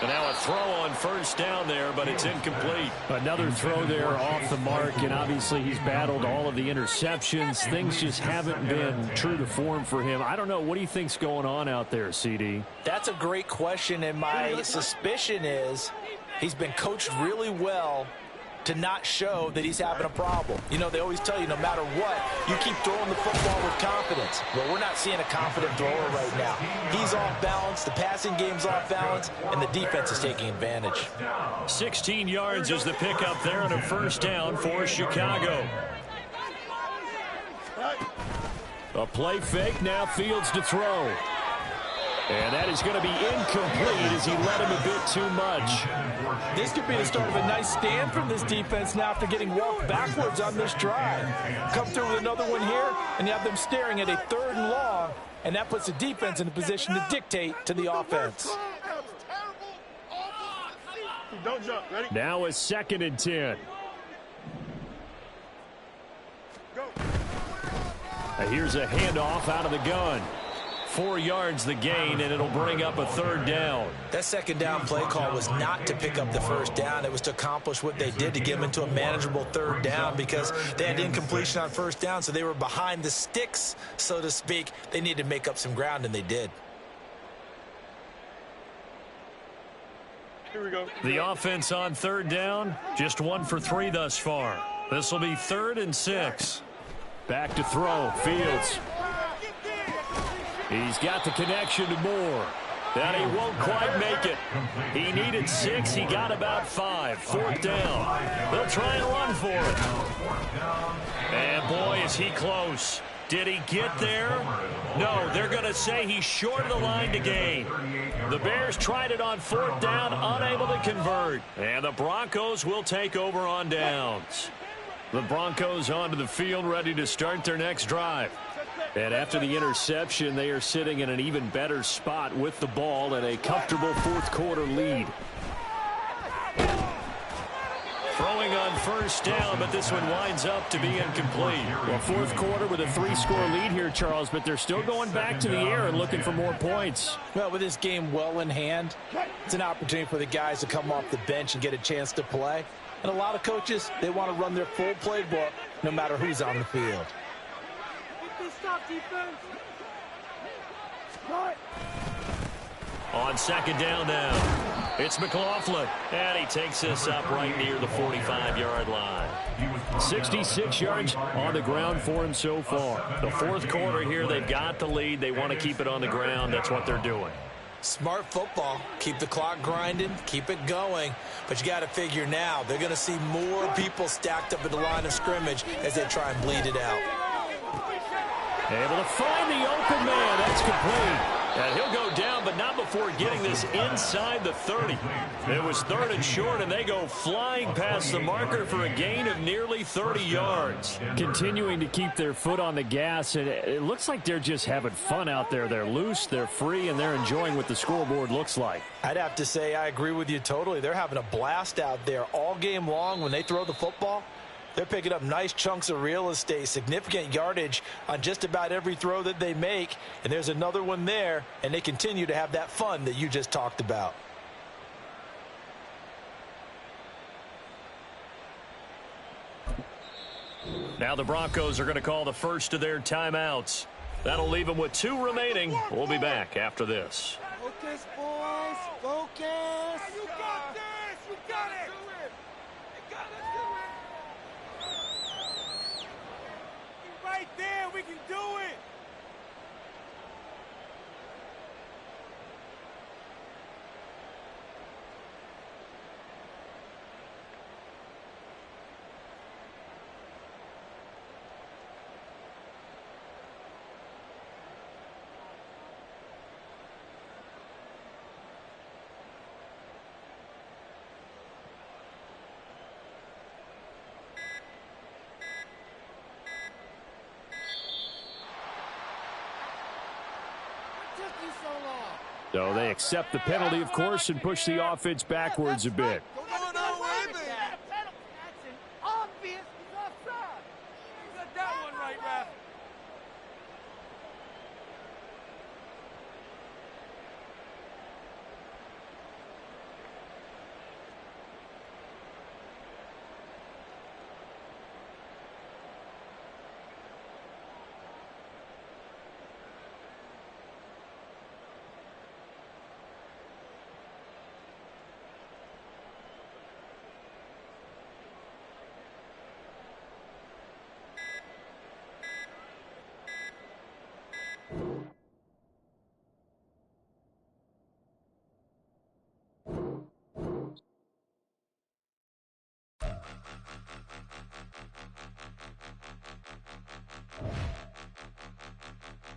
And now a throw on 1st down there, but it's incomplete. Another throw there off the mark, and obviously he's battled all of the interceptions. Things just haven't been true to form for him. I don't know. What do you think's going on out there, CD? That's a great question, and my suspicion is he's been coached really well to not show that he's having a problem. You know, they always tell you no matter what, you keep throwing the football with confidence. Well, we're not seeing a confident thrower right now. He's off balance, the passing game's off balance, and the defense is taking advantage. 16 yards is the pickup there on a 1st down for Chicago. A play fake, now Fields to throw. And that is going to be incomplete as he led him a bit too much. This could be the start of a nice stand from this defense now after getting walked backwards on this drive. Come through with another one here, and you have them staring at a 3rd and long, and that puts the defense in a position to dictate to the offense. Don't jump. Ready? Now a 2nd and 10. Go. Here's a handoff out of the gun. 4 yards the gain, and it'll bring up a 3rd down. That 2nd down play call was not to pick up the 1st down. It was to accomplish what they did to get them into a manageable 3rd down, because they had incompletion on 1st down, so they were behind the sticks, so to speak. They needed to make up some ground, and they did. Here we go. The offense on third down, just 1 for 3 thus far. This will be 3rd and 6. Back to throw, Fields. He's got the connection to Moore. And he won't quite make it. He needed 6. He got about 5. 4th down. They'll try and run for it. And, boy, is he close. Did he get there? No, they're going to say he's short of the line to gain. The Bears tried it on 4th down, unable to convert. And the Broncos will take over on downs. The Broncos onto the field, ready to start their next drive. And after the interception, they are sitting in an even better spot with the ball and a comfortable 4th quarter lead. Throwing on 1st down, but this one winds up to be incomplete. Well, 4th quarter with a 3-score lead here, Charles, but they're still going back to the air and looking for more points. Well, with this game well in hand, it's an opportunity for the guys to come off the bench and get a chance to play. And a lot of coaches, they want to run their full playbook no matter who's on the field. On 2nd down now, it's McLaughlin, and he takes this up right near the 45-yard line. 66 yards on the ground for him so far. The 4th quarter here, they've got the lead. They want to keep it on the ground. That's what they're doing. Smart football. Keep the clock grinding, keep it going. But you got to figure now, they're going to see more people stacked up at the line of scrimmage as they try and bleed it out. Able to find the open man. That's complete. And he'll go down, but not before getting this inside the 30. It was 3rd and short, and they go flying past the marker for a gain of nearly 30 yards. Continuing to keep their foot on the gas, and it looks like they're just having fun out there. They're loose, they're free, and they're enjoying what the scoreboard looks like. I'd have to say I agree with you totally. They're having a blast out there all game long when they throw the football. They're picking up nice chunks of real estate, significant yardage on just about every throw that they make. And there's another one there, and they continue to have that fun that you just talked about. Now the Broncos are going to call the first of their timeouts. That'll leave them with 2 remaining. We'll be back after this. Focus, boys. Focus. You got this. You got it. Do it. You got it. Do it. Right there, we can do it. So they accept the penalty, of course, and push the offense backwards a bit.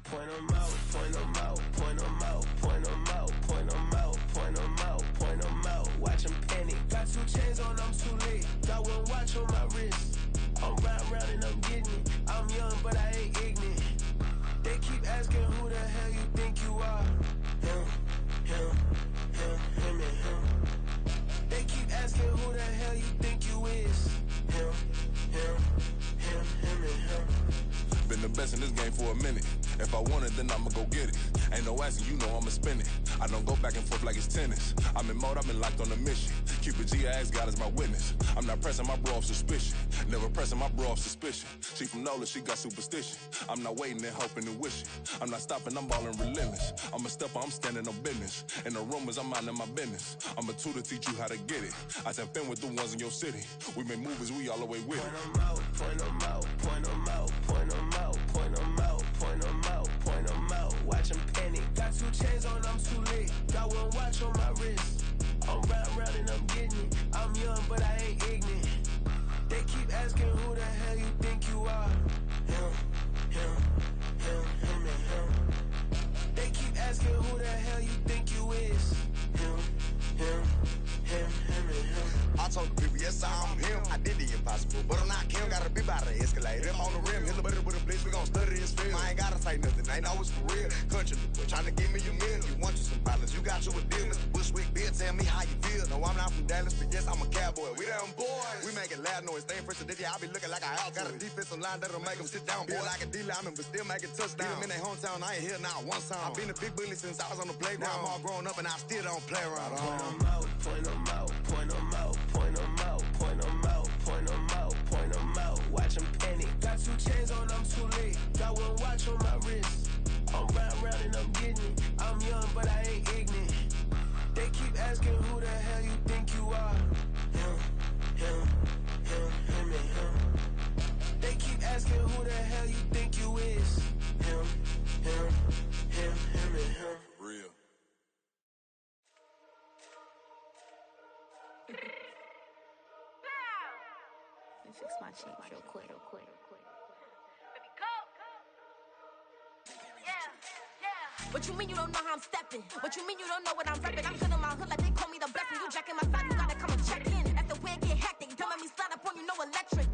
Point them out, point them out, point them out, point them out, point them out, point them out, point them out. Watch them panic. Got 2 chains on, I'm too late. Got 1 watch on my wrist. I'm round and I'm getting it. I'm young, but I ain't ignorant. They keep asking who the hell you think you are. Him, and him. They keep asking who the hell you think you is. Him, and him. Been the best in this game for a minute. If I want it, then I'ma go get it. Ain't no asking, you know I'ma spin it. I don't go back and forth like it's tennis. I'm in mode, I've been locked on a mission. Cupid G, I ask God as my witness. I'm not pressing my bro off suspicion. Never pressing my bro off suspicion. She from NOLA, she got superstition. I'm not waiting and hoping and wishing. I'm not stopping, I'm ballin' relentless. I'm a stepper, I'm standing on business. In the rumors, I'm minding my business. I'm a tutor, teach you how to get it. I said, been with the ones in your city. We make movies, we all the way with it. Point 'em out, point 'em out, point 'em out, point 'em out, point 'em out, point 'em out, point 'em out. Watch 'em panic. Got 2 chains on, I'm too late. Got 1 watch on my wrist. I'm round and I'm getting it. I'm young, but I ain't ignorant. They keep asking who the hell you think you are. Him, him, him, him, and him. They keep asking who the hell you think you is. Him, him, him, him, and him. I told the people, yes, I'm him. I did the impossible, but I'm not Kim. Gotta be by the escalator. Him on the rim, hit a better with a blitz. We gon' study this film. I ain't gotta say nothing, ain't always for real. Country, boy, tryna give me a meal. You want you some problems, you got you a deal. Mr. Bushwick, Bill, tell me how you feel. No, I'm not from Dallas, but yes, I'm a cowboy. We them boys. We making loud noise. Staying first to this, yeah, I be looking like a house. Got a defensive line that'll make them sit down. Feel like a D-lineman, but still making touchdowns. Beat them in their hometown, I ain't here now one time. I been a big bully since I was on the playground. Now I'm all grown up and I still don't play around. Point 'em out, point 'em out, point 'em out, point 'em out, point 'em out, point 'em out, point 'em out. Watch 'em panic. Got 2 chains on, I'm too late. Got 1 watch on my wrist. I'm round and I'm getting it. I'm young, but I ain't ignorant. They keep asking who the hell you think you are. Him, him, him, him, and him. They keep asking who the hell you think you is. Him, him, him, him, and him. Real. Let me fix my cheek real quick. What you mean you don't know how I'm stepping? What you mean you don't know what I'm repping? I'm feeling my hood like they call me the blessing. You jacking my side, you gotta come and check in. That's the way I get hectic. Don't make me slide up on you, no electric.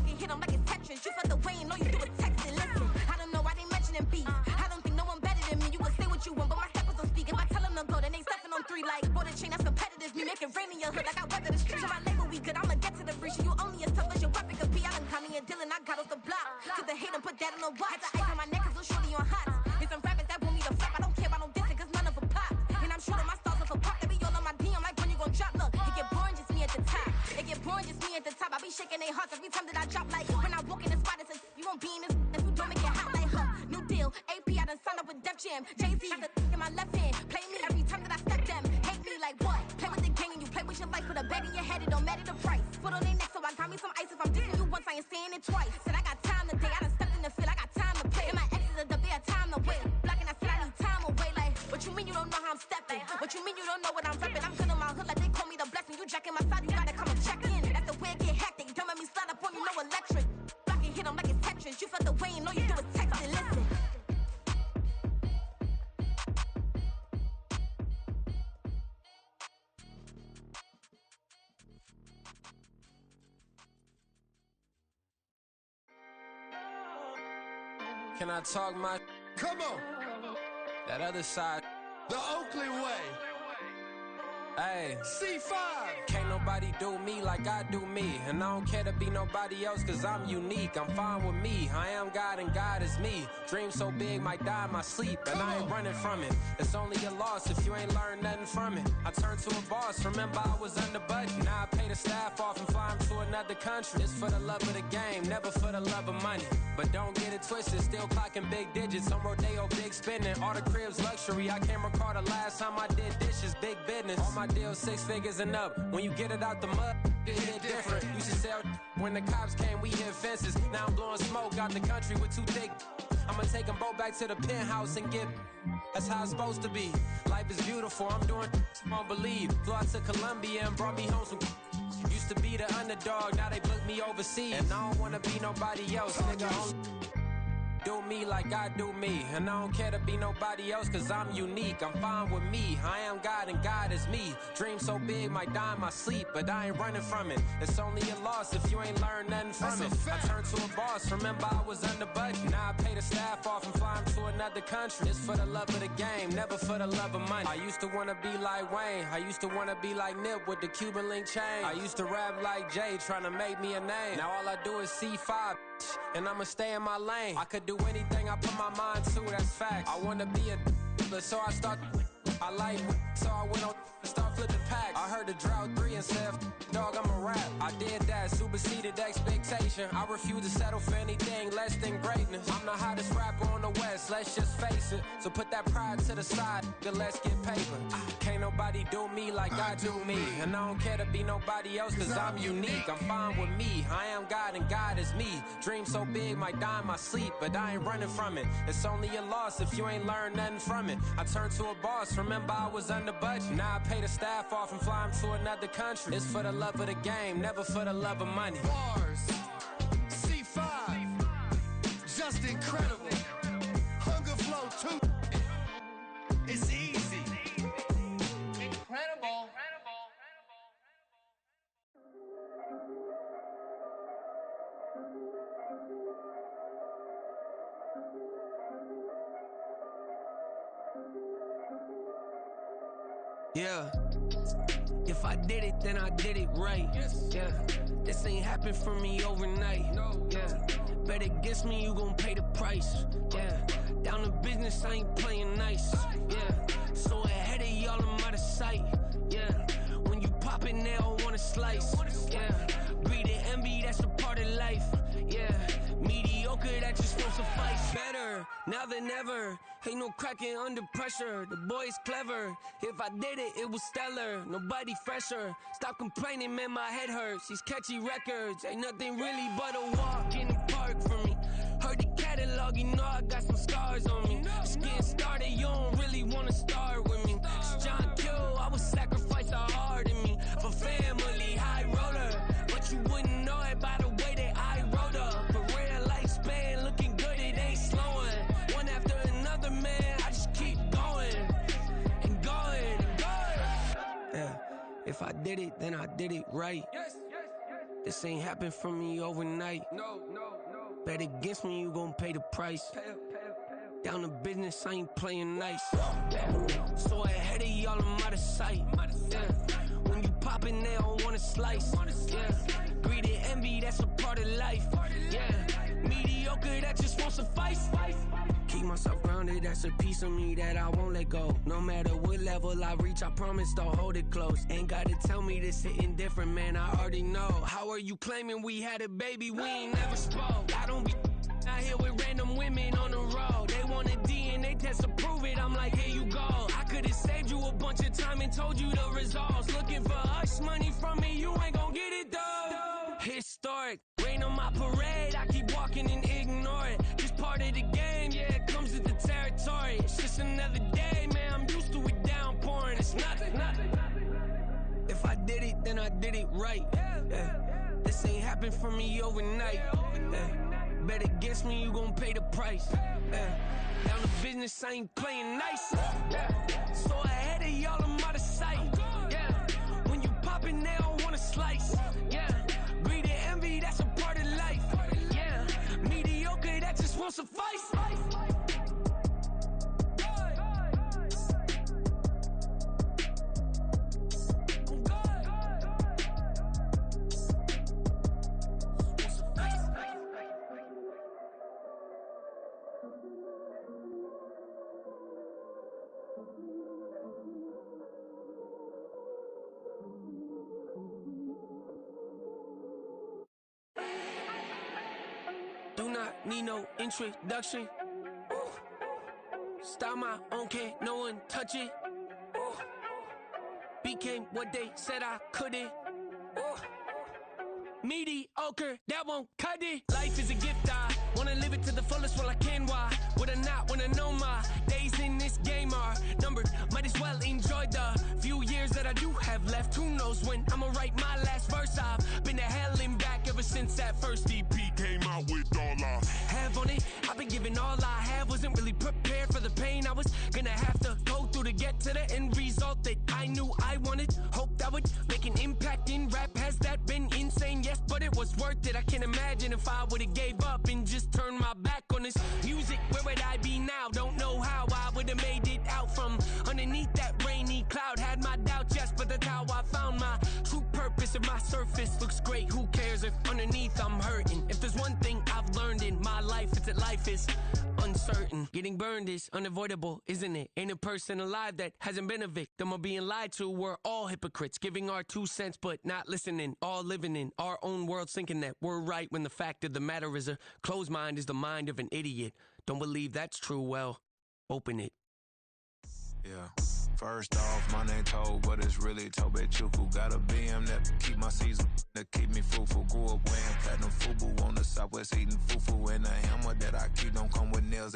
You hit them like it's Tetris. You felt the way and all you do is text it. Listen, I don't know why they mentioning beef. I don't think no one better than me. You would say what you want, but my steppers don't speak. If I tell them to go, then they stepping on 3 like border chain. That's competitive. Me making rain in your hood like I weather the streets. So my label we good. I'ma get to the breach. You only as tough as your weapon could be. I done caught me a Dylan. I got off the block. Cause the hate and put that on the watch. Had the ice on my neck cause little shorty on hot. There's some rappers that want me to flap. I don't care about no dissing cause none of them pop. And I'm shooting my stars off a pop. They be all on my DM like when you gon' drop. Look, it get boring just me at the top. It get boring just me at the top. I be shaking their hearts every time that I drop. Like when I walk in the spot, it says you won't be in this if you don't make it hot like her. New deal, AP, I done signed up with Def Jam. Jay-Z got the in my left hand. Play me every time that I step them. Hate me like what? Play with the game and you play with your life. Put a bet in your head, it don't matter the price. Put on their neck, so I got me some ice. If I'm dissing you once, I ain't saying it twice. Said I got time today, I done stepped in the field, I got time to play. And my exes are the bare time to wait. Blocking, I said I need time away. Like, what you mean you don't know how I'm stepping? What you mean you don't know what I'm repping? I'm feeling my hood like they call me the blessing. You jacking my side, you gotta come and check in. That's the way I get hectic. Don't make me slide up on you, no electric. Blocking, hit them like it's Tetris. You felt the way and all you do is text it. Listen. Can I talk my? Come on. That other side. The Oakland way. Hey. C5. Can't nobody do me like I do me. And I don't care to be nobody else cause I'm unique. I'm fine with me. I am God and God is me. Dream so big might die in my sleep. And I ain't running from it. It's only a loss if you ain't learned nothing from it. I turned to a boss. Remember I was under budget. Now I pay the staff off and fly them to another country. It's for the love of the game, never for the love of money. But don't get it twisted. Still clocking big digits. On Rodeo, big spending. All the cribs luxury. I can't recall the last time I did dishes. Big business. All my deals 6 figures and up. When you get it out the mud, it hit different. Used to sell when the cops came, we hit fences. Now I'm blowing smoke out the country with 2 thick. I'ma take them both back to the penthouse and get. That's how it's supposed to be. Life is beautiful. I'm doing won't believe. Flew out to Colombia and brought me home some. Used to be the underdog, now they book me overseas. And I don't wanna be nobody else, nigga. Do me like I do me. And I don't care to be nobody else cause I'm unique. I'm fine with me. I am God and God is me. Dream so big might die in my sleep, but I ain't running from it. It's only a loss if you ain't learned nothing from it. I turned to a boss. Remember I was under budget. Now I pay the staff off and fly them to another country. It's for the love of the game, never for the love of money. I used to wanna be like Wayne. I used to wanna be like Nip with the Cuban link chain. I used to rap like Jay, trying to make me a name. Now all I do is C5, and I'ma stay in my lane. I could do anything I put my mind to, that's facts. I wanna be a So I went on, start flipping packs. I heard the drought 3 and said, dog, I'm a rap. I did that, superseded expectation. I refuse to settle for anything less than greatness. I'm the hottest rapper on the West, let's just face it. So put that pride to the side, then let's get paper. Can't nobody do me like I do me. And I don't care to be nobody else, cause I'm unique. I'm fine with me, I am God and God is me. Dream so big, might die in my sleep, but I ain't running from it. It's only a loss if you ain't learned nothing from it. I turned to a boss, remember I was under budget. Now I pay the staff off and fly them to another country. It's for the love of the game, never for the love of money. Bars, C5, just incredible. Hunger Flow 2, it's easy. Incredible. Yeah, if I did it, then I did it right. Yeah, this ain't happened for me overnight. Yeah, bet against me, you gon' pay the price. Yeah, down to business, I ain't playing nice. Yeah, so ahead of y'all, I'm out of sight. Yeah, when you poppin', they all wanna slice. Yeah, greed and envy, that's a part of life. Yeah, mediocre, that just won't suffice. Better now than ever. Ain't no cracking under pressure. The boy's clever. If I did it, it was stellar. Nobody fresher. Stop complaining, man, my head hurts. These catchy records ain't nothing really but a walk in the park for me. Heard the catalog, you know I got some scars on me. Just getting started, you don't really wanna start with me. It's John Q, I would sacrifice a heart in me for family, high roller. But you wouldn't know it by the way that I wrote up. A real lifespan, looking good, it ain't slowing. One after another, man, I just keep going and going and going. Yeah, if I did it, then I did it right. This ain't happened for me overnight. No. Bet against me, you gon' pay the price. Down to business, I ain't playing nice. Yeah. So ahead of y'all, I'm out of sight. Yeah. When you poppin', they don't wanna slice. Yeah. Greed and envy, that's a part of life. Yeah. Mediocre, that just won't suffice. Keep myself grounded, that's a piece of me that I won't let go. No matter what level I reach, I promise to hold it close. Ain't gotta tell me this hitting different, man, I already know. How are you claiming we had a baby, we ain't never spoke? I don't be out here with random women on the road. They want a DNA test to prove it, I'm like, here you go. I could've saved you a bunch of time and told you the results. Looking for hush money from me, you ain't gon' get it though. Historic, rain on my parade, I keep walking and ignore it. Just part of the game, yeah, it comes with the territory. It's just another day, man, I'm used to it downpouring. It's nothing. If I did it, then I did it right. Yeah. This ain't happened for me overnight. Yeah. Bet against me, you gon' pay the price. Yeah. Down to business, I ain't playing nice. Yeah. So ahead of y'all, I'm out of sight. Yeah. When you poppin', they don't wanna slice. Yeah. Greed and envy, that's a part of life. Yeah. Mediocre, that just won't suffice. Do not need no introduction. Start my own, can't no one touch it. Became what they said I couldn't. Mediocre, that won't cut it. Life is a gift, I wanna live it to the fullest while I can. Why would I not wanna know my days in this game are numbered? Might as well enjoy the few years that I do have left. Who knows when I'ma write my last verse? I've been to hell and back ever since that first EP came out with all I have on it. I've been giving all I have, wasn't really prepared for the pain I was gonna have to go through to get to the end result that I knew I wanted. Hope that would make an impact in rap. Has that been insane? Yes, but it was worth it. I can't imagine if I would've gave up and just turned my back on this music. Where would I be now? Don't know how I would've made it out from underneath that rainy cloud. Had my doubts, yes, but that's how I found my true purpose. If my surface looks great, who cares if underneath I'm hurting? If there's one thing I've learned in my life, it's that life is uncertain. certain. Getting burned is unavoidable, isn't it? Ain't a person alive that hasn't been a victim of being lied to. We're all hypocrites, giving our 2 cents but not listening. All living in our own world, thinking that we're right when the fact of the matter is a closed mind is the mind of an idiot. Don't believe that's true, well, open it. Yeah. First off, my name Toad, but it's really Tobe Chuku. Got a BM that keep my season, that keep me fruitful. Grew up wearing platinum FUBU on the Southwest eating fufu. And the hammer that I keep don't come with nails.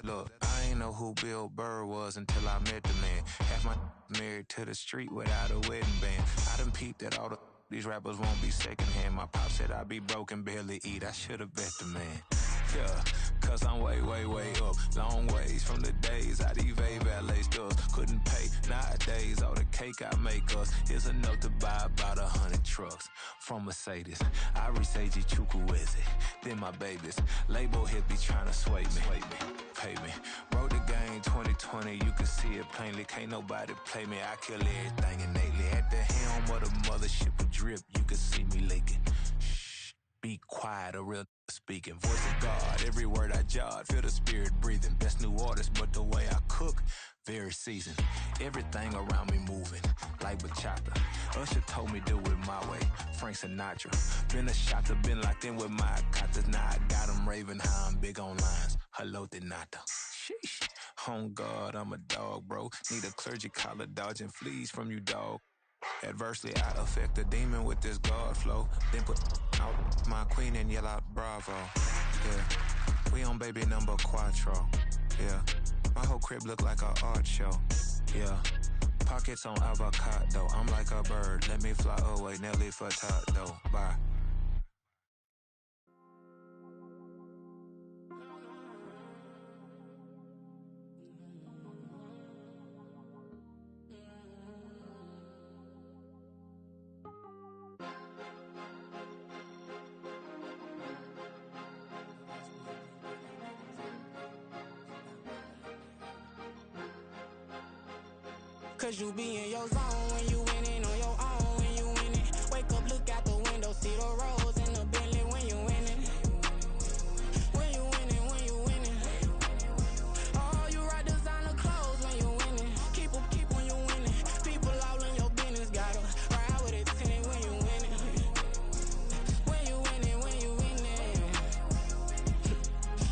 Look, I ain't know who Bill Burr was until I met the man. Half my married to the street without a wedding band. I done peeped that all these rappers won't be secondhand. My pop said I'd be broke and barely eat. I should've bet the man. Yeah, cause I'm way, way, way up. Long ways from the days I evade valet stores. Couldn't pay nowadays. All the cake I make us is enough to buy about 100 trucks from Mercedes. I resage Chukwueze, then my babies. Label hit be trying to sway me, pay me. Wrote the game 2020, you can see it plainly. Can't nobody play me. I kill everything innately. At the helm of the mothership with drip, you can see me leaking. Shh, be quiet, a real speaking. Voice of God, every word I jot. Feel the spirit breathing. Best new artist, but the way I cook, very seasoned. Everything around me moving, like bachata. Usher told me do it my way. Frank Sinatra. Been a shotter, been locked in with my katas. Now I got them raving how I'm big on lines. Hello, Denata. Sheesh. On God, I'm a dog, bro. Need a clergy collar, dodging fleas from you, dog. Adversely, I affect the demon with this God flow. Then put out my queen and yell out bravo. Yeah, we on baby number quattro. Yeah, my whole crib look like a art show. Yeah, pockets on avocado. I'm like a bird, let me fly away. Nelly Furtado, bye. Cause you be in your zone when you winning on your own when you winning. Wake up, look out the window, see the rose in the Bentley when you winning. When you winning, when you winning. Oh, you rock designer clothes when you winning. Keep when you winning. People all in your business, gotta ride with it tinted when you winning. When you winning, when you winning.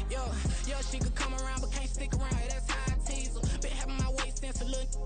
Yo, she could come around but can't stick around. That's how I tease her. Been having my waist since a little.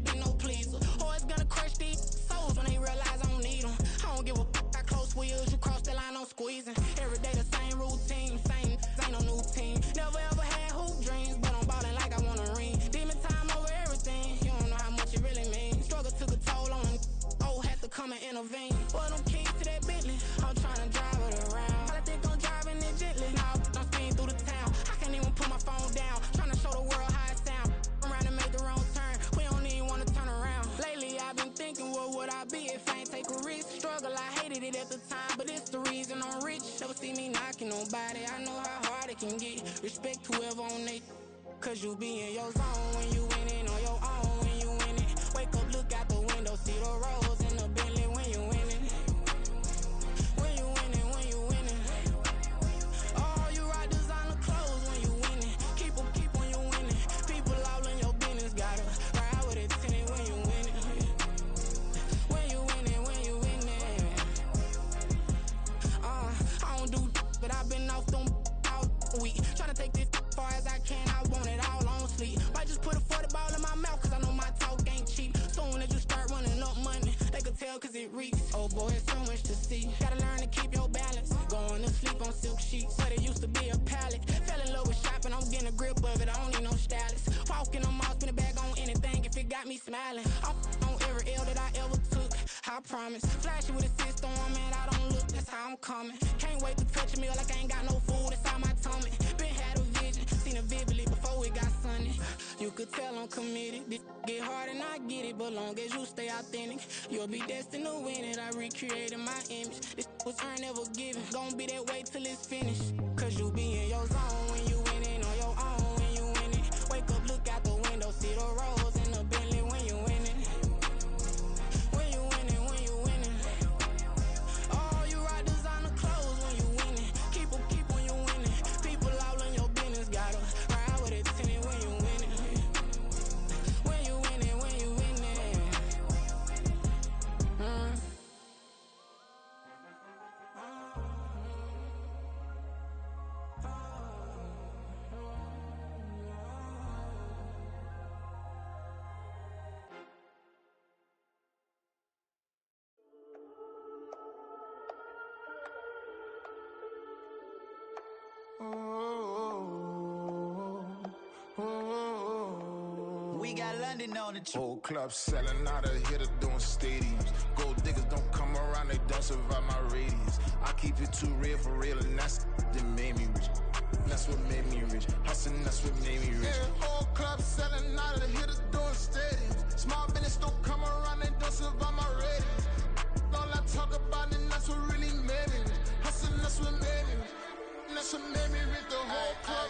Been no pleaser. Always gonna crush these souls when they realize I don't need them. I don't give a f*** how close wheels. You cross the line, I'm squeezing. Every day the same routine, same, ain't no new team. Never ever had hoop dreams, but I'm ballin' like I want a ring. Demon time over everything, you don't know how much it really means. Struggle took a toll on them, oh, had to come and intervene. Boy, them keys to that Bentley, I'm tryna drive it around. I think I'm driving it gently, now I'm speeding through the town. I can't even put my phone down, tryna show the world how it sound. Around and make the wrong turn, we don't even wanna turn around. Lately I've been thinking, what would I be if I ain't take a risk? Struggle, I hated it at the time, but it's the reason I'm rich. Never see me knocking nobody, I know how hard it can get. Respect whoever on they, cause you be in your zone when you winning on your own when you winning. Wake up, look out the window, see the rose in the Bentley when you winning. When you winning, when you winning. Oh, you rock designer clothes when you winning. Keep when you winning. People all in your business, gotta ride with it tinted when you winning. When you winning, when you winning. I don't do but I've been off them all week. Tryna take this far as I can, I want it all on sleep. Might just put a 40 ball in my mouth, cause I know my talk ain't cheap. Soon as you start running up money, they could tell cause it reeks. Oh boy, it's so much to see. Gotta learn to keep your balance. Going to sleep on silk sheets, but it used to be a pallet. Fell in love with shopping, I'm getting a grip of it, I don't need no stylist. Walking on mouth, spin a bag on anything if it got me smiling. I'm on every L that I ever took, I promise. Flashy with a system on, man, I don't look, that's how I'm coming. Can't wait to touch a meal like I ain't got no food inside my tummy. Been had a vision, seen it vividly before it got sunny. You could tell I'm committed, this get hard and I get it, but long as you stay authentic, you'll be destined to win it. I recreated my image, this was earned, never given. Gonna be that way till it's finished, cause you be in your zone when you winning on your own when you winning. Wake up, look out the window, see the rose in the Bentley when you winning. When you winning, when you winning. Oh, you rock designer clothes when you winning. Keep when you winning. People all in your business, gotta landing on the truth. Whole club selling out of hitter doing stadiums. Gold diggers don't come around, they don't survive my radius. I keep it too real for real, and that's that made me rich. That's what made me rich. Hustling, that's what made me rich. Yeah, whole club selling out of the hitters doing stadiums. Small business don't come around, they don't survive my ratings. All I talk about, and that's what really made me rich. Hustling, that's what made me rich. That's what made me rich. The whole club.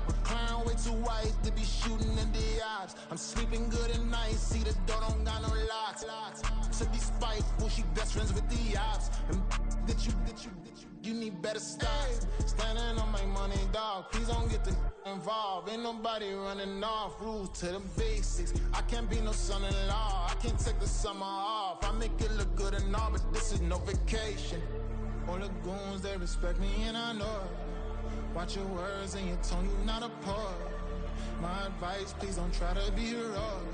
My clown way too white to be shooting in the ops. I'm sleeping good at night, see the door don't got no locks. To be spiteful, she best friends with the ops. And that you need better stocks. Standing on my money, dog. Please don't get the involved. Ain't nobody running off. Rules to the basics. I can't be no son-in-law. I can't take the summer off. I make it look good and all, but this is no vacation. All the goons, they respect me and I know it. Watch your words and your tone, you not a poet. My advice, please don't try to be heroic.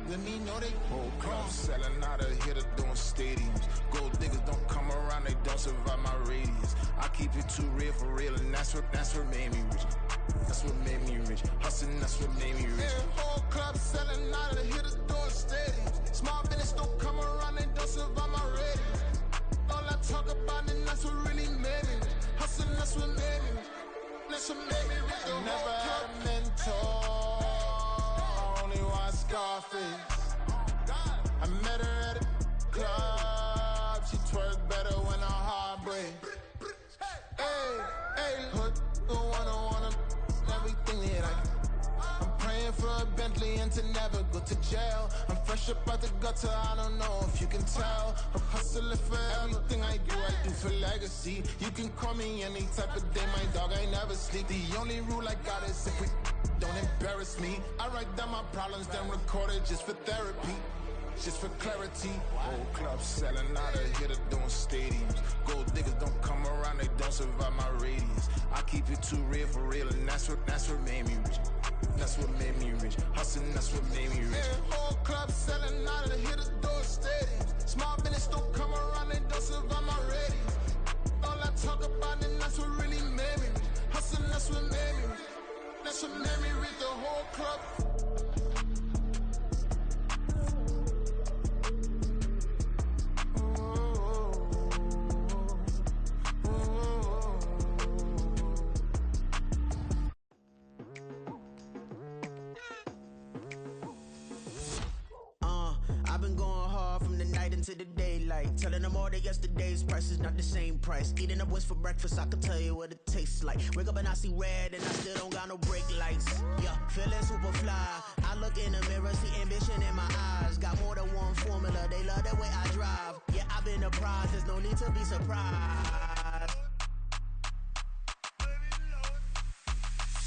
Let me know they whole club selling out of hitter doing stadiums. Gold diggers don't come around, they don't survive my radius. I keep it too real for real, and that's what made me rich. That's what made me rich. Hustling, that's what made me rich. Yeah, whole club selling out of the hitters doing stadiums. Small business don't come around, they don't survive my ratings. All I talk about, and that's what really made me rich. Hustling, that's what made me rich. That's what made me rich. I never had a mentor. I only watch Scarface. I met her at a club. She twerk better when her heart breaks. Hey, put the one everything that I'm praying for a Bentley and to never go to jail. I'm fresh up out the gutter, I don't know if you can tell. I'm hustling for everything I do for legacy. You can call me any type of day, my dog, I never sleep. The only rule I got is if we don't embarrass me. I write down my problems, then record it just for therapy. Just for clarity. Whole club selling out of hitter doing stadiums. Gold diggers don't come around, they don't survive my radius. I keep it too real for real, and that's what made me rich. That's what made me rich. Hustling, that's what made me rich. Yeah, whole club selling out of the hitters doing stadiums. Small business don't come around, they don't survive my ratings. All I talk about, and that's what really made me rich. Hustling, that's what made me rich. That's what made me rich. The whole club. I've been going hard from the night into the daylight, telling them all that yesterday's price is not the same price. Eating up wings for breakfast, I can tell you what it tastes like. Wake up and I see red and I still don't got no brake lights. Yeah, feeling super fly. I look in the mirror, see ambition in my eyes. Got more than one formula, they love the way I drive. Yeah, I've been a prize, there's no need to be surprised.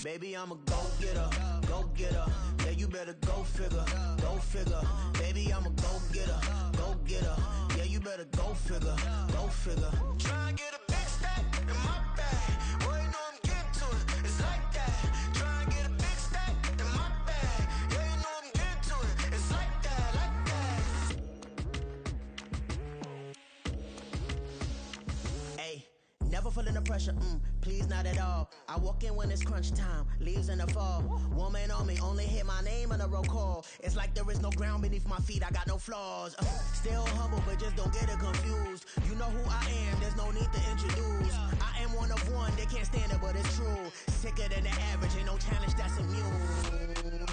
Baby, I'm a go-getter, go-getter. Yeah, you better go figure, go figure. Baby, I'm a go-getter, go-getter. Yeah, you better go figure, go figure. Try and get a big stack in my bag. Boy, you know I'm getting to it, it's like that. Try and get a big stack in my bag. Yeah, you know I'm getting to it, it's like that, like that. Hey, never feeling the pressure, please not at all. I walk in when it's crunch time, leaves in the fall. Woman on me, only hit my name on a roll call. It's like there is no ground beneath my feet, I got no flaws. Still humble, but just don't get it confused. You know who I am, there's no need to introduce. I am one of one, they can't stand it, but it's true. Sicker than the average, ain't no challenge that's immune.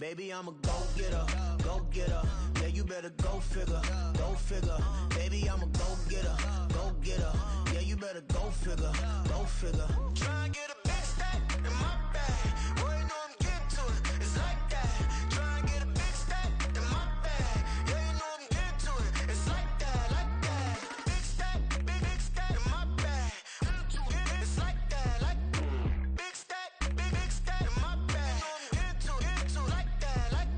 Baby, I'm a go-getter, go-getter. Yeah, you better go figure, go figure. Baby, I'm a go-getter, go-getter. Yeah, you better go figure, go figure. Try and get a big stack in my bag. Boy, you know I'm getting to it, it's like that. Try and get a big stack in my bag. Yeah, you know I'm getting to it, it's like that, like that. Big stack, big stack in my bag. It's like that, like big stack, big stack in my bag. You know I'm getting to it, like that, like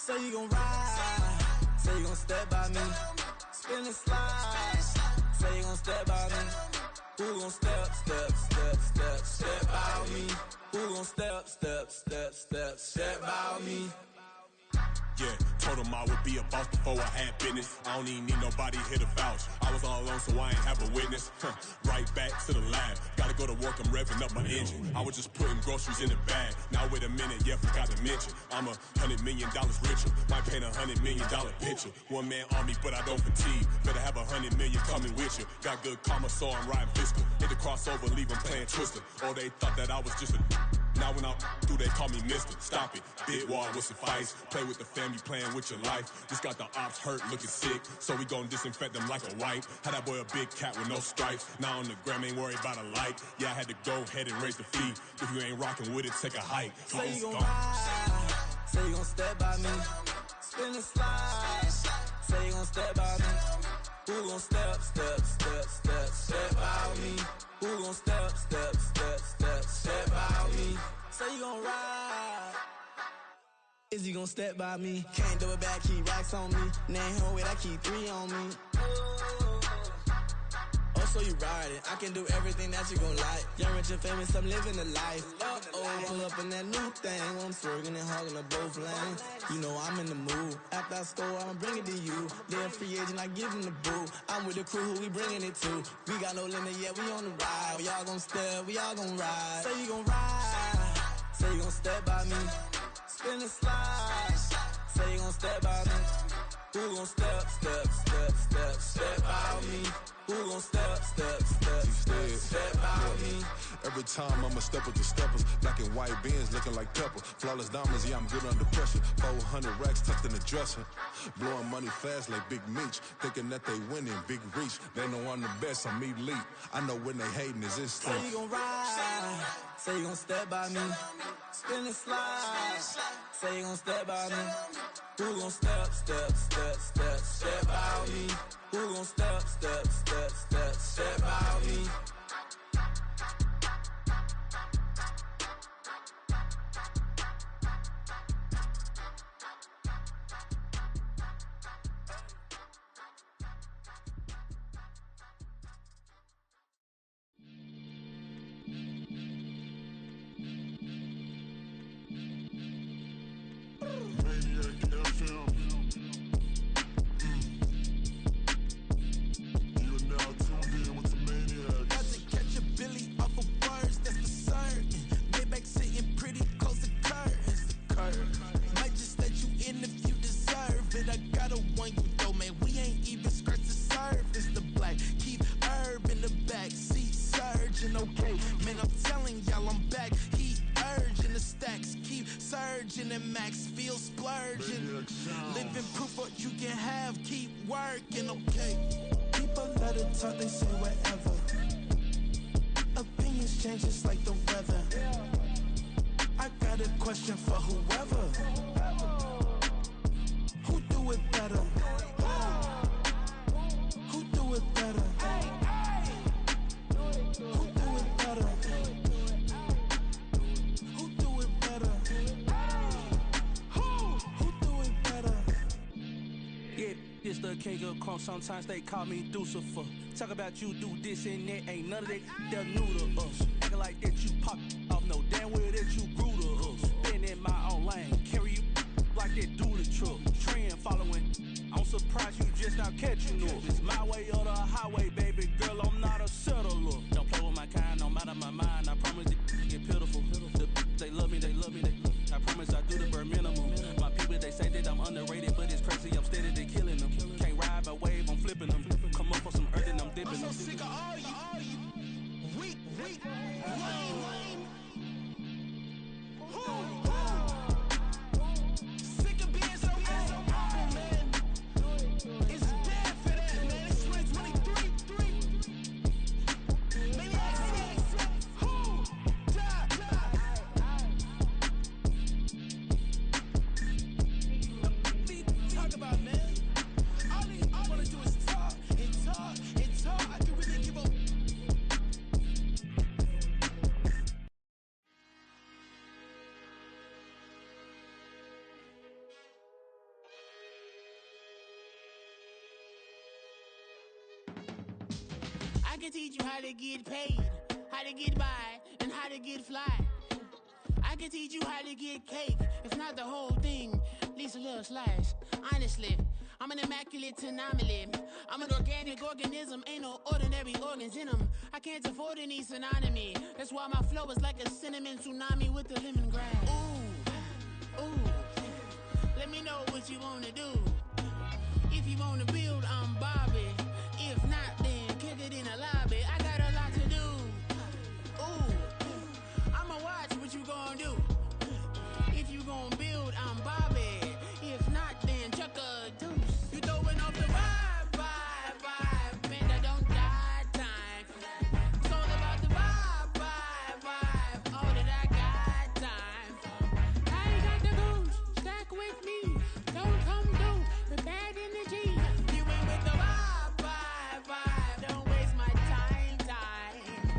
Say you gon' ride, say you gon' step by me. Spin and slide, say you gon' step by me. Who gon' step by me? Who gon' step by me? Yeah, told him I would be a boss before I had business. I don't even need nobody here to vouch. I was all alone, so I ain't have a witness. Right back to the lab. Gotta go to work, I'm revving up my engine. I was just putting groceries in the bag. Now wait a minute, yeah, forgot to mention. I'm $100 million richer. Might paint $100 million picture. One man army, but I don't fatigue. Better have 100 million coming with you. Got good karma, so I'm riding fiscal. Hit the crossover, leave them playing Twister. Oh, they thought that I was just a... Now when I do, they call me mister. Stop it. Big wall with suffice. Play with the family, playing with your life. Just got the ops hurt, looking sick. So we gon' disinfect them like a wipe. Had that boy a big cat with no stripes. Now on the gram, ain't worried about a light. Yeah, I had to go ahead and raise the fee. If you ain't rocking with it, take a hike. Say you gon' ride, say you gon' step by me. Spin and slide, say you gon' step by me. Who gon' step by me? Who gon' step by me? Say you gon' ride. Is he gon' step by me? Can't do it back, keep racks on me. Name home with, I keep 3 on me. Oh, so you riding. I can do everything that you gon' like. Young, rich, and famous, I'm living the life. Uh-oh, pull up in that new thing. I'm swerving and hogging up both lanes. You know I'm in the mood. After I score, I'ma bring it to you. They're a free agent, I give them the boo. I'm with the crew, who we bringing it to. We got no limit, yeah, we on the ride. We all gon' step, we all gon' ride. Say you gon' ride, say you gon' step by me. Spin and slide, say you gon' step by me. Who gon' step by me? Who gon' step by me? Every time I'ma step with the steppers. Black and white beans looking like pepper. Flawless diamonds, yeah, I'm good under pressure. 400 racks tucked in the dresser. Blowing money fast like Big Meech. Thinking that they winning, big reach. They know I'm the best, I'm elite. I know when they hating is instinct. Say you gon' ride, say you gon' step by me. Spin and slide, say you gon' step by me. Who gon' step by me? Who gon' step by me? Sometimes they call me Lucifer. Talk about you do this and that. Ain't none of that they're new to us. Acting like that you pop off. No damn well that you grew to us. Been in my own lane. Carry you like that do the truck. Trend following. I'm surprised you just now catching up. It's my way or the highway, baby girl. I'm not a settler. Don't play with my kind. I'm out of my mind. I promise it get pitiful. They love me. I promise I do the bare minimum. My people, they say that I'm underrated, but it's crazy. I'm steady, they killing them. Can't ride my wave, I'm flipping them. Come up for some earth and I'm dipping them. I'm so sick of all you weak, lame. Sick of being so humble, man. It's dead for that, man. It's 2023. Maniacs, who die? can teach you how to get paid, how to get by, and how to get fly. I can teach you how to get cake, if not the whole thing, at least a little slice. Honestly, I'm an immaculate anomaly. I'm an organic organism, ain't no ordinary organs in them. I can't afford any synonymy. That's why my flow is like a cinnamon tsunami with the lemongrass. Ooh, ooh, let me know what you wanna do. If you wanna build, I'm Bobby. If not, then kick it in the lobby. I got a lot to do. Ooh, I'ma watch what you gonna do. If you gonna build, I'm Bobby. If not, then chuck a deuce. You throwing off the vibe, man, I don't die time. It's all about the vibe, all that I got time. I ain't got the goose, stack with me. Don't come through with bad energy. You ain't with the vibe, don't waste my time.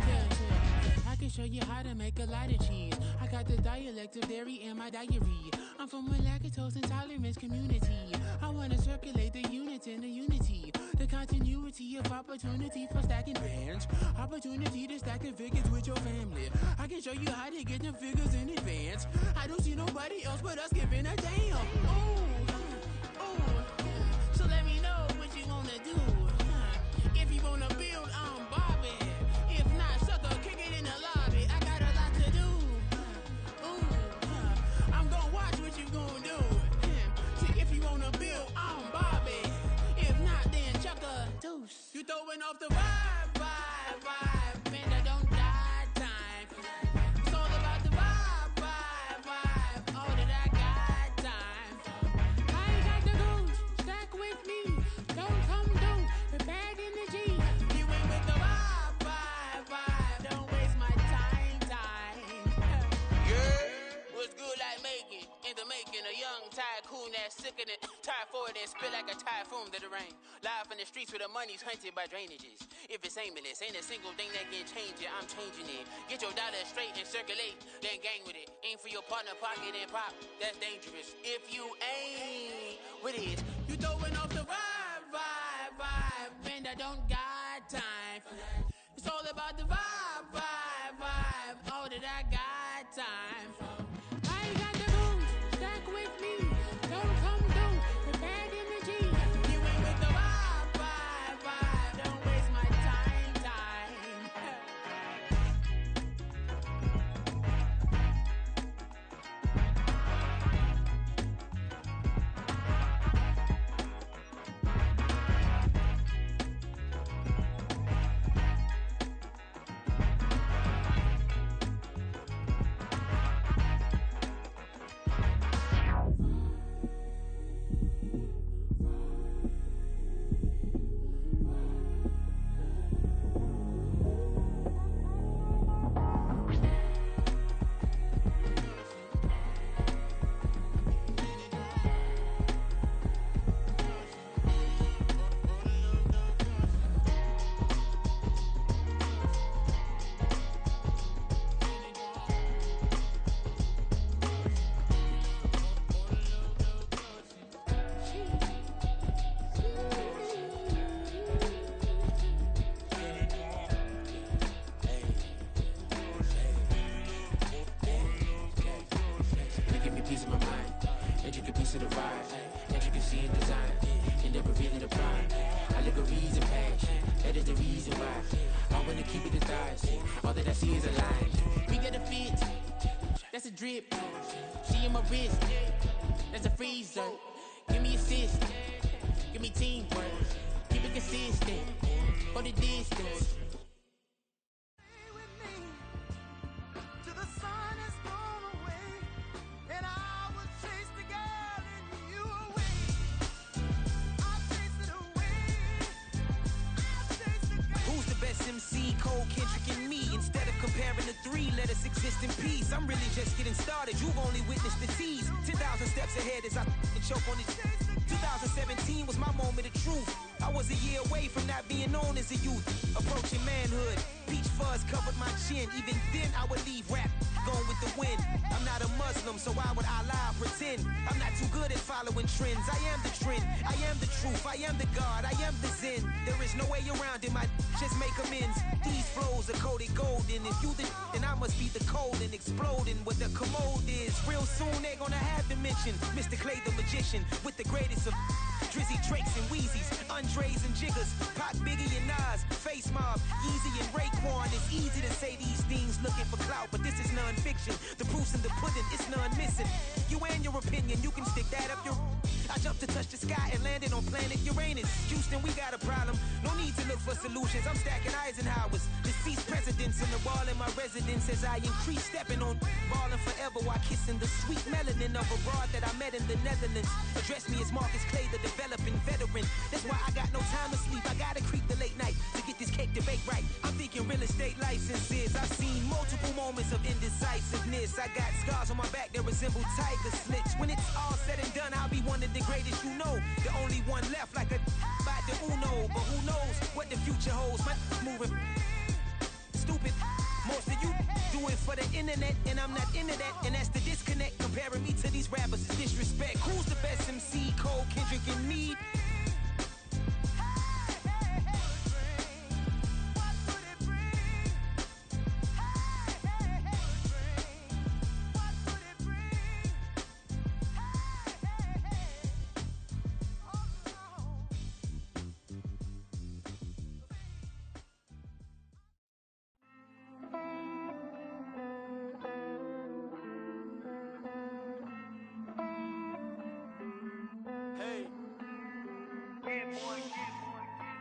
Yeah. I can show you how to make a lot of cheese. I got the dialect of dairy in my diary. I'm from a lactose intolerance community. I wanna circulate the units in the unity. The continuity of opportunity for stacking bands. Opportunity to stack the figures with your family. I can show you how to get the figures in advance. I don't see nobody else but us giving a damn. Ooh, so let me know what you wanna do. If you wanna build, I'm Bobby. If not, sucker, kick it in the lobby. I got a lot to do. I'm gonna watch what you gonna do. See, if you wanna build, I'm Bobby. If not, then chuck a deuce. You throwing off the vibe, man, I don't die time. It's all about the vibe, all that I got time. I ain't got the goose, stack with me. Don't come through with bad energy. You ain't with the vibe, don't waste my time. Yeah, what's good like making? In the making, a young tycoon that's sick in it. Tie forward and spit like a typhoon to the rain. Live in the streets where the money's hunted by drainages. If it's aimless, ain't a single thing that can change it. I'm changing it. Get your dollar straight and circulate, then gang with it. Aim for your partner, pocket and pop. That's dangerous. If you ain't with it, you throwing off the vibe, man, I don't got time for that. It's all about the vibe, all that I got time. I ain't got the goose, stack with me. Don't come through with bad energy. You ain't with the vibe, don't waste my time. Drip, she in my wrist, that's a freezer. Give me assist, give me teamwork, keep it consistent, for the distance. Till the sun is gone away, and I will chase the girl and you away. I'll chase it away. I'll chase the girl. Who's the best MC? Cole, Kendrick, and me. Instead of comparing the three, let us exist in peace. I'm really just getting started. You've only witnessed the tease. 10,000 steps ahead as I choke on this. 2017 was my moment of truth. I was a year away from not being known as a youth. Approaching manhood. Peach fuzz covered my chin. Even then I would leave rap. going with the wind. I'm not a Muslim, so why would Allah pretend? I'm not too good at following trends. I am the trend, I am the truth, I am the God, I am the Zen. There is no way around it, just make amends. These flows are coated golden. If you the then I must be the cold and exploding what the commode is. Real soon they gonna have to mention Mr. Clay the magician with the greatest of Drizzy, Drakes, and Wheezies, Andres and Jiggers, Pac, Biggie, and Nas, Face Mob, Yeezy, and Raekwon. It's easy to say these things looking for clout, but this is non-fiction. The proof's in the pudding, it's none missing. You and your opinion, you can stick that up your... I jumped to touch the sky and landed on planet Uranus. Houston, we got a problem. No need to look for solutions. I'm stacking Eisenhowers. Deceased presidents in the wall in my residence as I increase stepping on balling forever while kissing the sweet melanin of a broad that I met in the Netherlands. Address me as Marcus Clay, the developing veteran. That's why I got no time to sleep. I gotta creep the late night to get this cake debate right. I'm thinking real estate licenses. I've seen multiple moments of indecisiveness. I got scars on my back that resemble tiger slits. When it's all said and done, I'll be one of the greatest you know. The only one left like a by the Uno. But who knows what the future holds? My moving stupid. Most of you do it for the internet, and I'm not into that. And that's the disconnect. Comparing me to these rappers is disrespect. Who's the best MC? Cole, Kendrick, and me?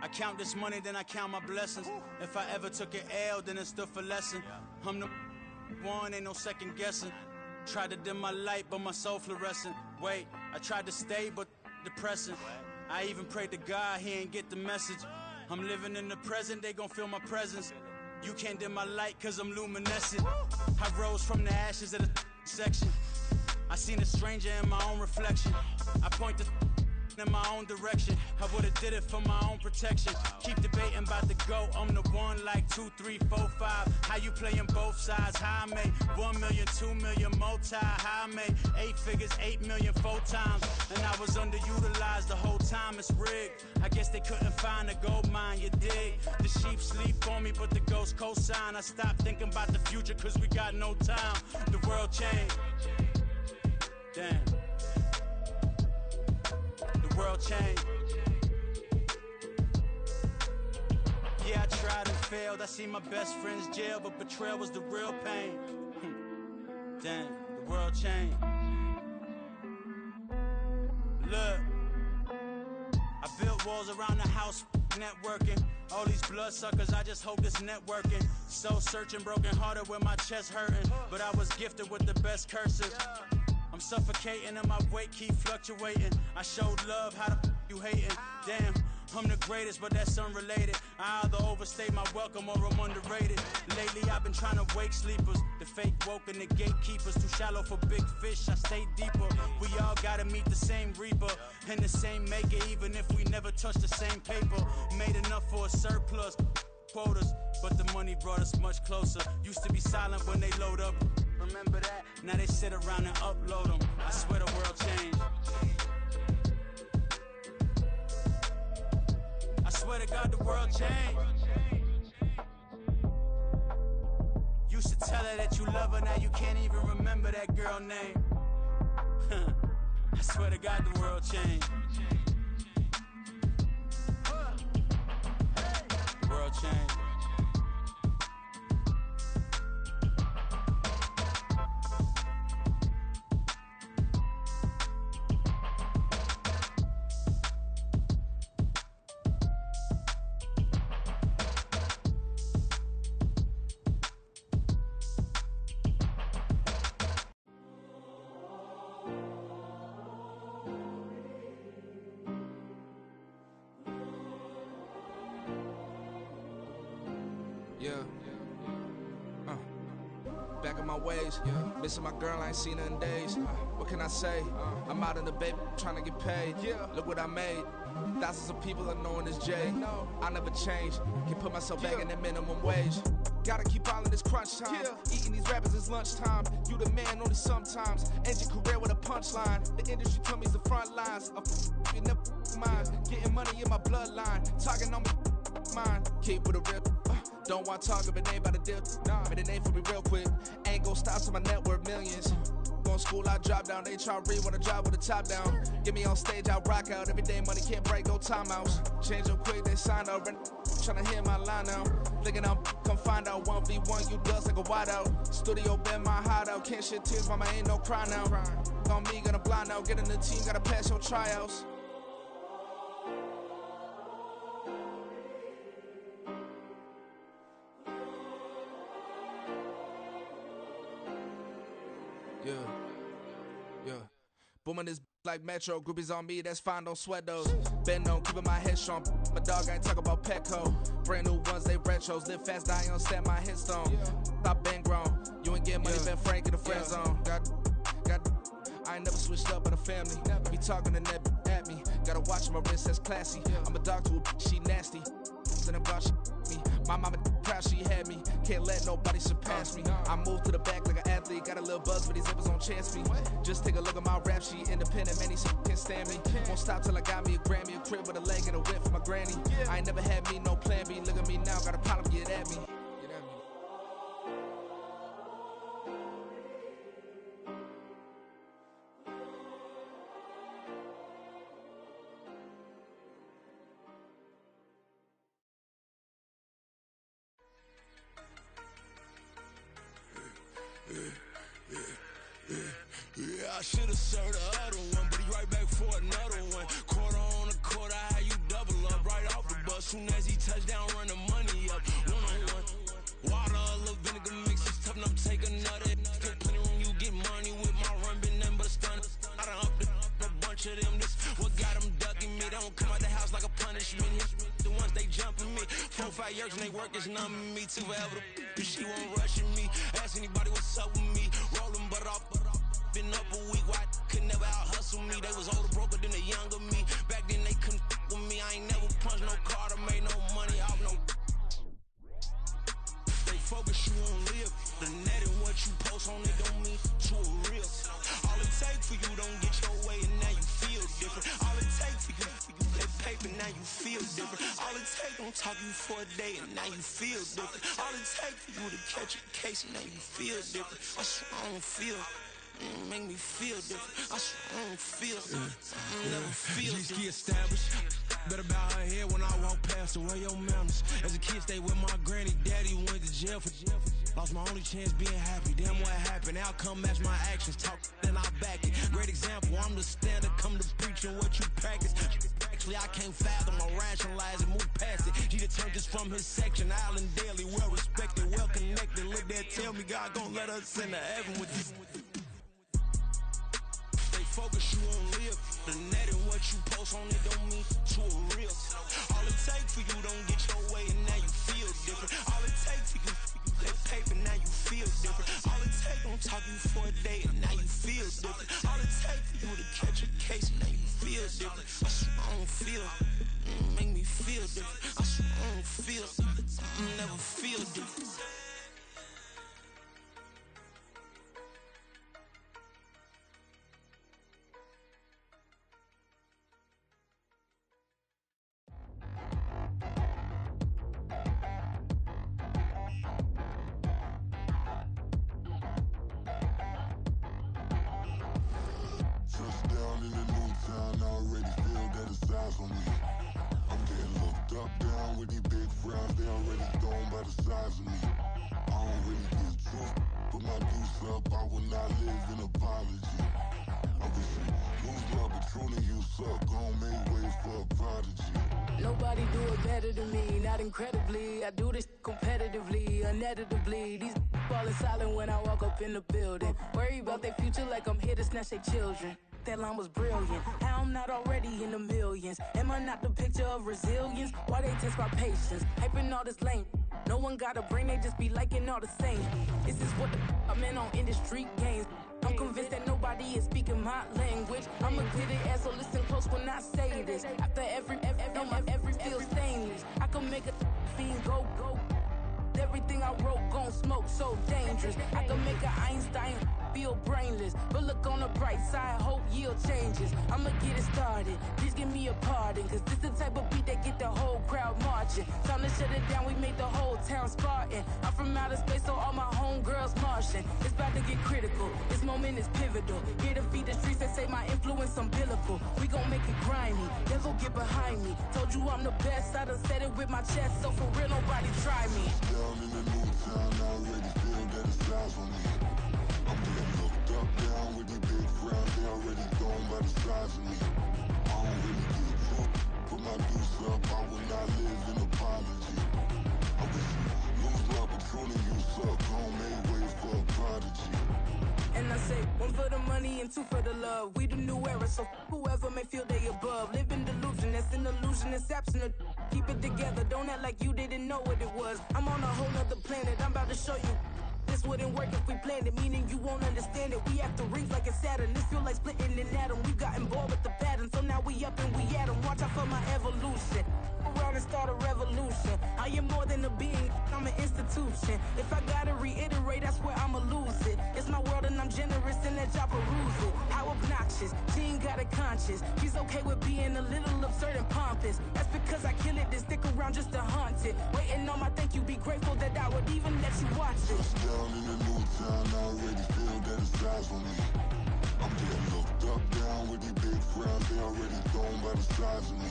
I count this money, then I count my blessings. If I ever took an L, then it stood for lesson. I'm the one, ain't no second guessing. Tried to dim my light, but my soul fluorescent. Wait, I tried to stay, but depressing. I even prayed to God, he ain't get the message. I'm living in the present, they gon' feel my presence. You can't dim my light, cause I'm luminescent. I rose from the ashes of the section. I seen a stranger in my own reflection. I point the in my own direction. I would've did it for my own protection. Keep debating about the GOAT. I'm the one like 2, 3, 4, 5. How you playing both sides? How I made 1 million, 2 million, multi. How I made 8 figures, 8 million, 4 times. And I was underutilized the whole time. It's rigged. I guess they couldn't find a gold mine, you dig? The sheep sleep on me, but the ghost co-sign. I stopped thinking about the future, cause we got no time. The world changed. Damn. World change. Yeah, I tried and failed. I see my best friends jail, but betrayal was the real pain. Damn, the world changed. Look, I built walls around the house, networking. All these bloodsuckers, I just hope this networking. Soul searching, broken hearted with my chest hurting. But I was gifted with the best cursive. I'm suffocating and my weight keep fluctuating. I showed love, how the you hating? Damn, I'm the greatest, but that's unrelated. I either overstay my welcome or I'm underrated. Lately I've been trying to wake sleepers. The fake woke and the gatekeepers. Too shallow for big fish, I stay deeper. We all gotta meet the same reaper and the same maker, even if we never touch the same paper. Made enough for a surplus quotas, but the money brought us much closer. Used to be silent when they load up. Remember that? Now they sit around and upload them. I swear the world changed. I swear to God the world changed. Used to tell her that you love her, now you can't even remember that girl name. I swear to God the world changed. The world changed. my ways. Missing my girl, I ain't seen her in days. What can I say? I'm out in the baby, trying to get paid. Look what I made. Thousands of people are knowing this Jay. I never change. Can put myself back in that minimum wage. Gotta keep all in this crunch time. Eating these rappers is lunchtime. You the man only sometimes. End your career with a punchline. The industry told me it's the front lines. You never mind. Getting money in my bloodline. Talking on me, mine. Keep it a real. Don't want to talk if it ain't about a deal. But it ain't for me real quick. Ain't gon' stop till my net worth millions. Going school, I drop down. They try to read when I drop with the top down. Get me on stage, I rock out. Every day money can't break, go timeouts. Change up quick, they sign up. Tryna hear my line now. Thinking I'm come find out 1v1, you dust like a wideout. Studio been my hideout. Can't shed tears, mama ain't no cry now. On me, gonna blind out. Get in the team, gotta pass your tryouts. Yeah. Booming this like Metro. Groupies on me, that's fine, don't sweat those. Bend on, keeping my head strong. My dog ain't talk about Petco. Brand new ones, they retros. Live fast, die on set my headstone. Stop been grown. You ain't get money, been Frank in the friend zone. Got. I ain't never switched up in a family. Be talking to that at me. Gotta watch my wrist, that's classy. I'm a dog to a she nasty. Then about she me. My mama proud she had me. Can't let nobody surpass me. I move to the back like an athlete. Got a little buzz, but these zippers don't chance me. Just take a look at my rap sheet. Independent, man, these can't stand me. Won't stop till I got me a Grammy, a crib with a leg and a whip for my granny. I ain't never had me no plan B. Look at me now, got a problem, get at me. Yeah, I should've served the other one, but he right back for another one. Quarter on a quarter, how you double up right off the bus. Soon as he touch down, run the money up. One-on-one. Water, a little vinegar mix, it's tough enough to take another. Still plenty room, you get money with my run, been nothing but a stun. I done up a bunch of them. This what got them ducking me. They don't come out the house like a punishment. The ones they jumping me. 4-5 years and they work is numbing me. Too forever the she won't rushing me. Ask anybody what's up with me. Rolling butt off. Been up a week, why could never out hustle me? They was older, broker than the younger me. Back then they couldn't with me. I ain't never punched no card or made no money off no. They focus you on live. The net and what you post on it don't mean to a real. All it take for you don't get your way and now you feel different. All it take for you that paper, now you feel different. All it take don't talk you for a day and now you feel different. All it take for you to catch a case and now you feel different. I swear I don't feel. Make me feel different. I swear I don't feel never feel different. Established. Better bow her head when I walk past the way your manners. As a kid, stayed with my granny, daddy went to jail for lost my only chance being happy. Damn what happened. Outcome match my actions. Talk then I back it. Great example. I'm the standard. Come to preaching what you practice. Actually, I can't fathom or rationalize and move past it. He determined just from his section. Island daily, well respected, well connected. Look there, tell me God gon' let us into heaven with this. Focus you on live. The net and what you post on it don't mean to a real. All it take for you don't get your way and now you feel different. All it take for you that paper, now you feel different. All it take don't talk you for a day and now you feel different. All it take for you to catch a case and now you feel different. I swear I don't feel. Make me feel different. I swear I don't feel. Never feel different. Nobody do it better than me, not incredibly. I do this competitively, uneditably. These falling silent when I walk up in the building. Worry about their future like I'm here to snatch their children. That line was brilliant. How I'm not already in the millions? Am I not the picture of resilience? Why they test my patience. Hyping all this lame. No one got a brain, they just be liking all the same. This is what the I'm in on industry games. I'm convinced that nobody is speaking my language. I'm a good ass, so listen close when I say this. After every feel stainless. I can make a fiend go. Everything I wrote gon' smoke, so dangerous. I can make an Einstein feel brainless. But look on the bright side, hope yield changes. I'ma get it started, please give me a pardon. Cause this the type of beat that get the whole crowd marching. Time to shut it down, we made the whole town Spartan. I'm from outer space, so all my homegirls Martian. It's about to get critical, this moment is pivotal. Here to feed the streets that say my influence umbilical. We gon' make it grimy, devil get behind me. Told you I'm the best, I done said it with my chest. So for real, nobody try me. Down in the new town, I already feel that it's eyes on me. I'm getting looked up, down with the big crown. They already gone by the size of me. I don't really give a fuck. Put my deuce up, I will not live in apology. I wish you lose the opportunity, you suck. Homemade ways for a prodigy. And I say, one for the money and two for the love. We the new era, so whoever may feel they above. Live in delusion, that's an illusion, it's absent. Keep it together, don't act like you didn't know what it was. I'm on a whole nother planet, I'm about to show you. This wouldn't work if we planned it, meaning you won't understand it. We have to rings like a Saturn, this feel like splitting an atom. We got involved with the pattern, so now we up and we at 'em. Watch out for my evolution. Around and start a revolution. I am more than a being, I'm an institution. If I gotta reiterate, that's where I'ma lose it. It's my world and I'm generous and let y'all peruse it. How obnoxious, she ain't got a conscience. She's okay with being a little absurd and pompous. That's because I kill it, then stick around just to haunt it. Waiting on my thank you, be grateful that I would even let you watch it. Down in the new town, I already feel that it's eyes on me. I'm getting looked up, down with the big crown. They already gone by the size of me.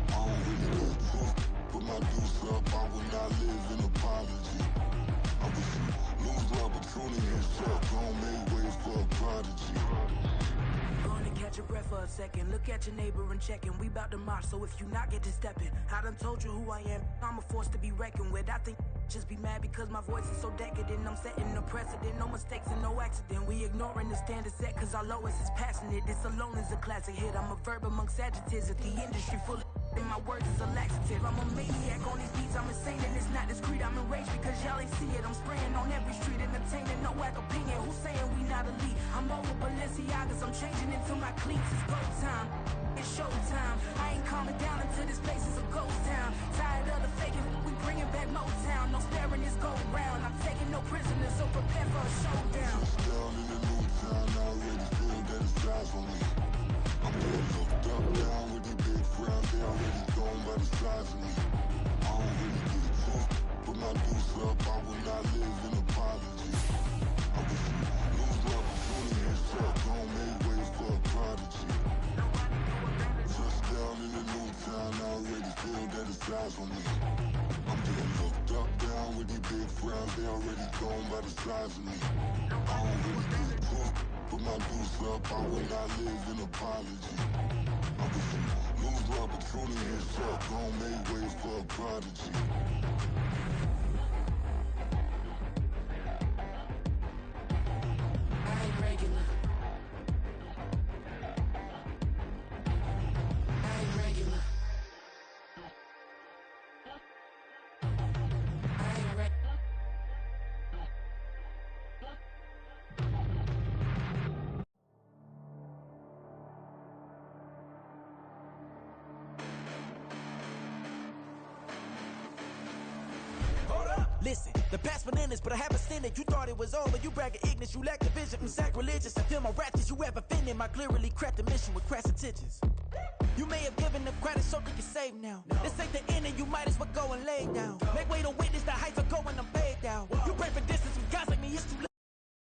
I don't really give a fuck. Put my deuce up, I will not live in apology. I wish you lose the opportunity, you suck. Homemade ways for a prodigy. Gonna catch your breath for a second. Look at your neighbor and checking. We bout to march, so if you not get to stepping. I done told you who I am. I'm a force to be reckoned with. I think just be mad because my voice is so decadent. I'm setting a precedent, no mistakes and no accident. We ignoring the standard set cause our lowest is passionate. This alone is a classic hit. I'm a verb amongst adjectives. If the industry full of and my words is a laxative. I'm a maniac on these beats, I'm insane and it's not discreet. I'm enraged because y'all ain't see it. I'm spraying on every street, entertaining, no whack opinion. Who's saying we not elite? I'm over Balenciagas, I'm changing into my cleats. It's go time, it's show time. I ain't calming down until this place is a ghost town. Tired of the faking, we bringing back Motown. No sparing this go round. I'm taking no prisoners, so prepare for a showdown. Down in the new town, I already feel that it's eyes on me. I'm getting looked up, down with the big crown. They already gone by the size of me. I don't really give a fuck. Put my deuce up, I will not live in apology. I wish you lose the opportunity, you suck. Homemade ways for a prodigy. Just down in the new town, I already feel that it's eyes on me. I'm getting looked up, down with the big crown. They already gone by the size of me. I don't really give a fuck. Put my deuce up, I will not live in apology. I wish you lose the opportunity, you suck. Homemade ways for a prodigy. I ain't regular. I ain't regular. I ain't regular. Listen, the past bananas, but I haven't seen it. You thought it was over, you bragging ignorance, you lack the vision. I'm sacrilegious, I feel my ratchets, you ever offended my clearly crafted mission with crass intentions. You may have given them credit so they can save now. This ain't the end and you might as well go and lay down.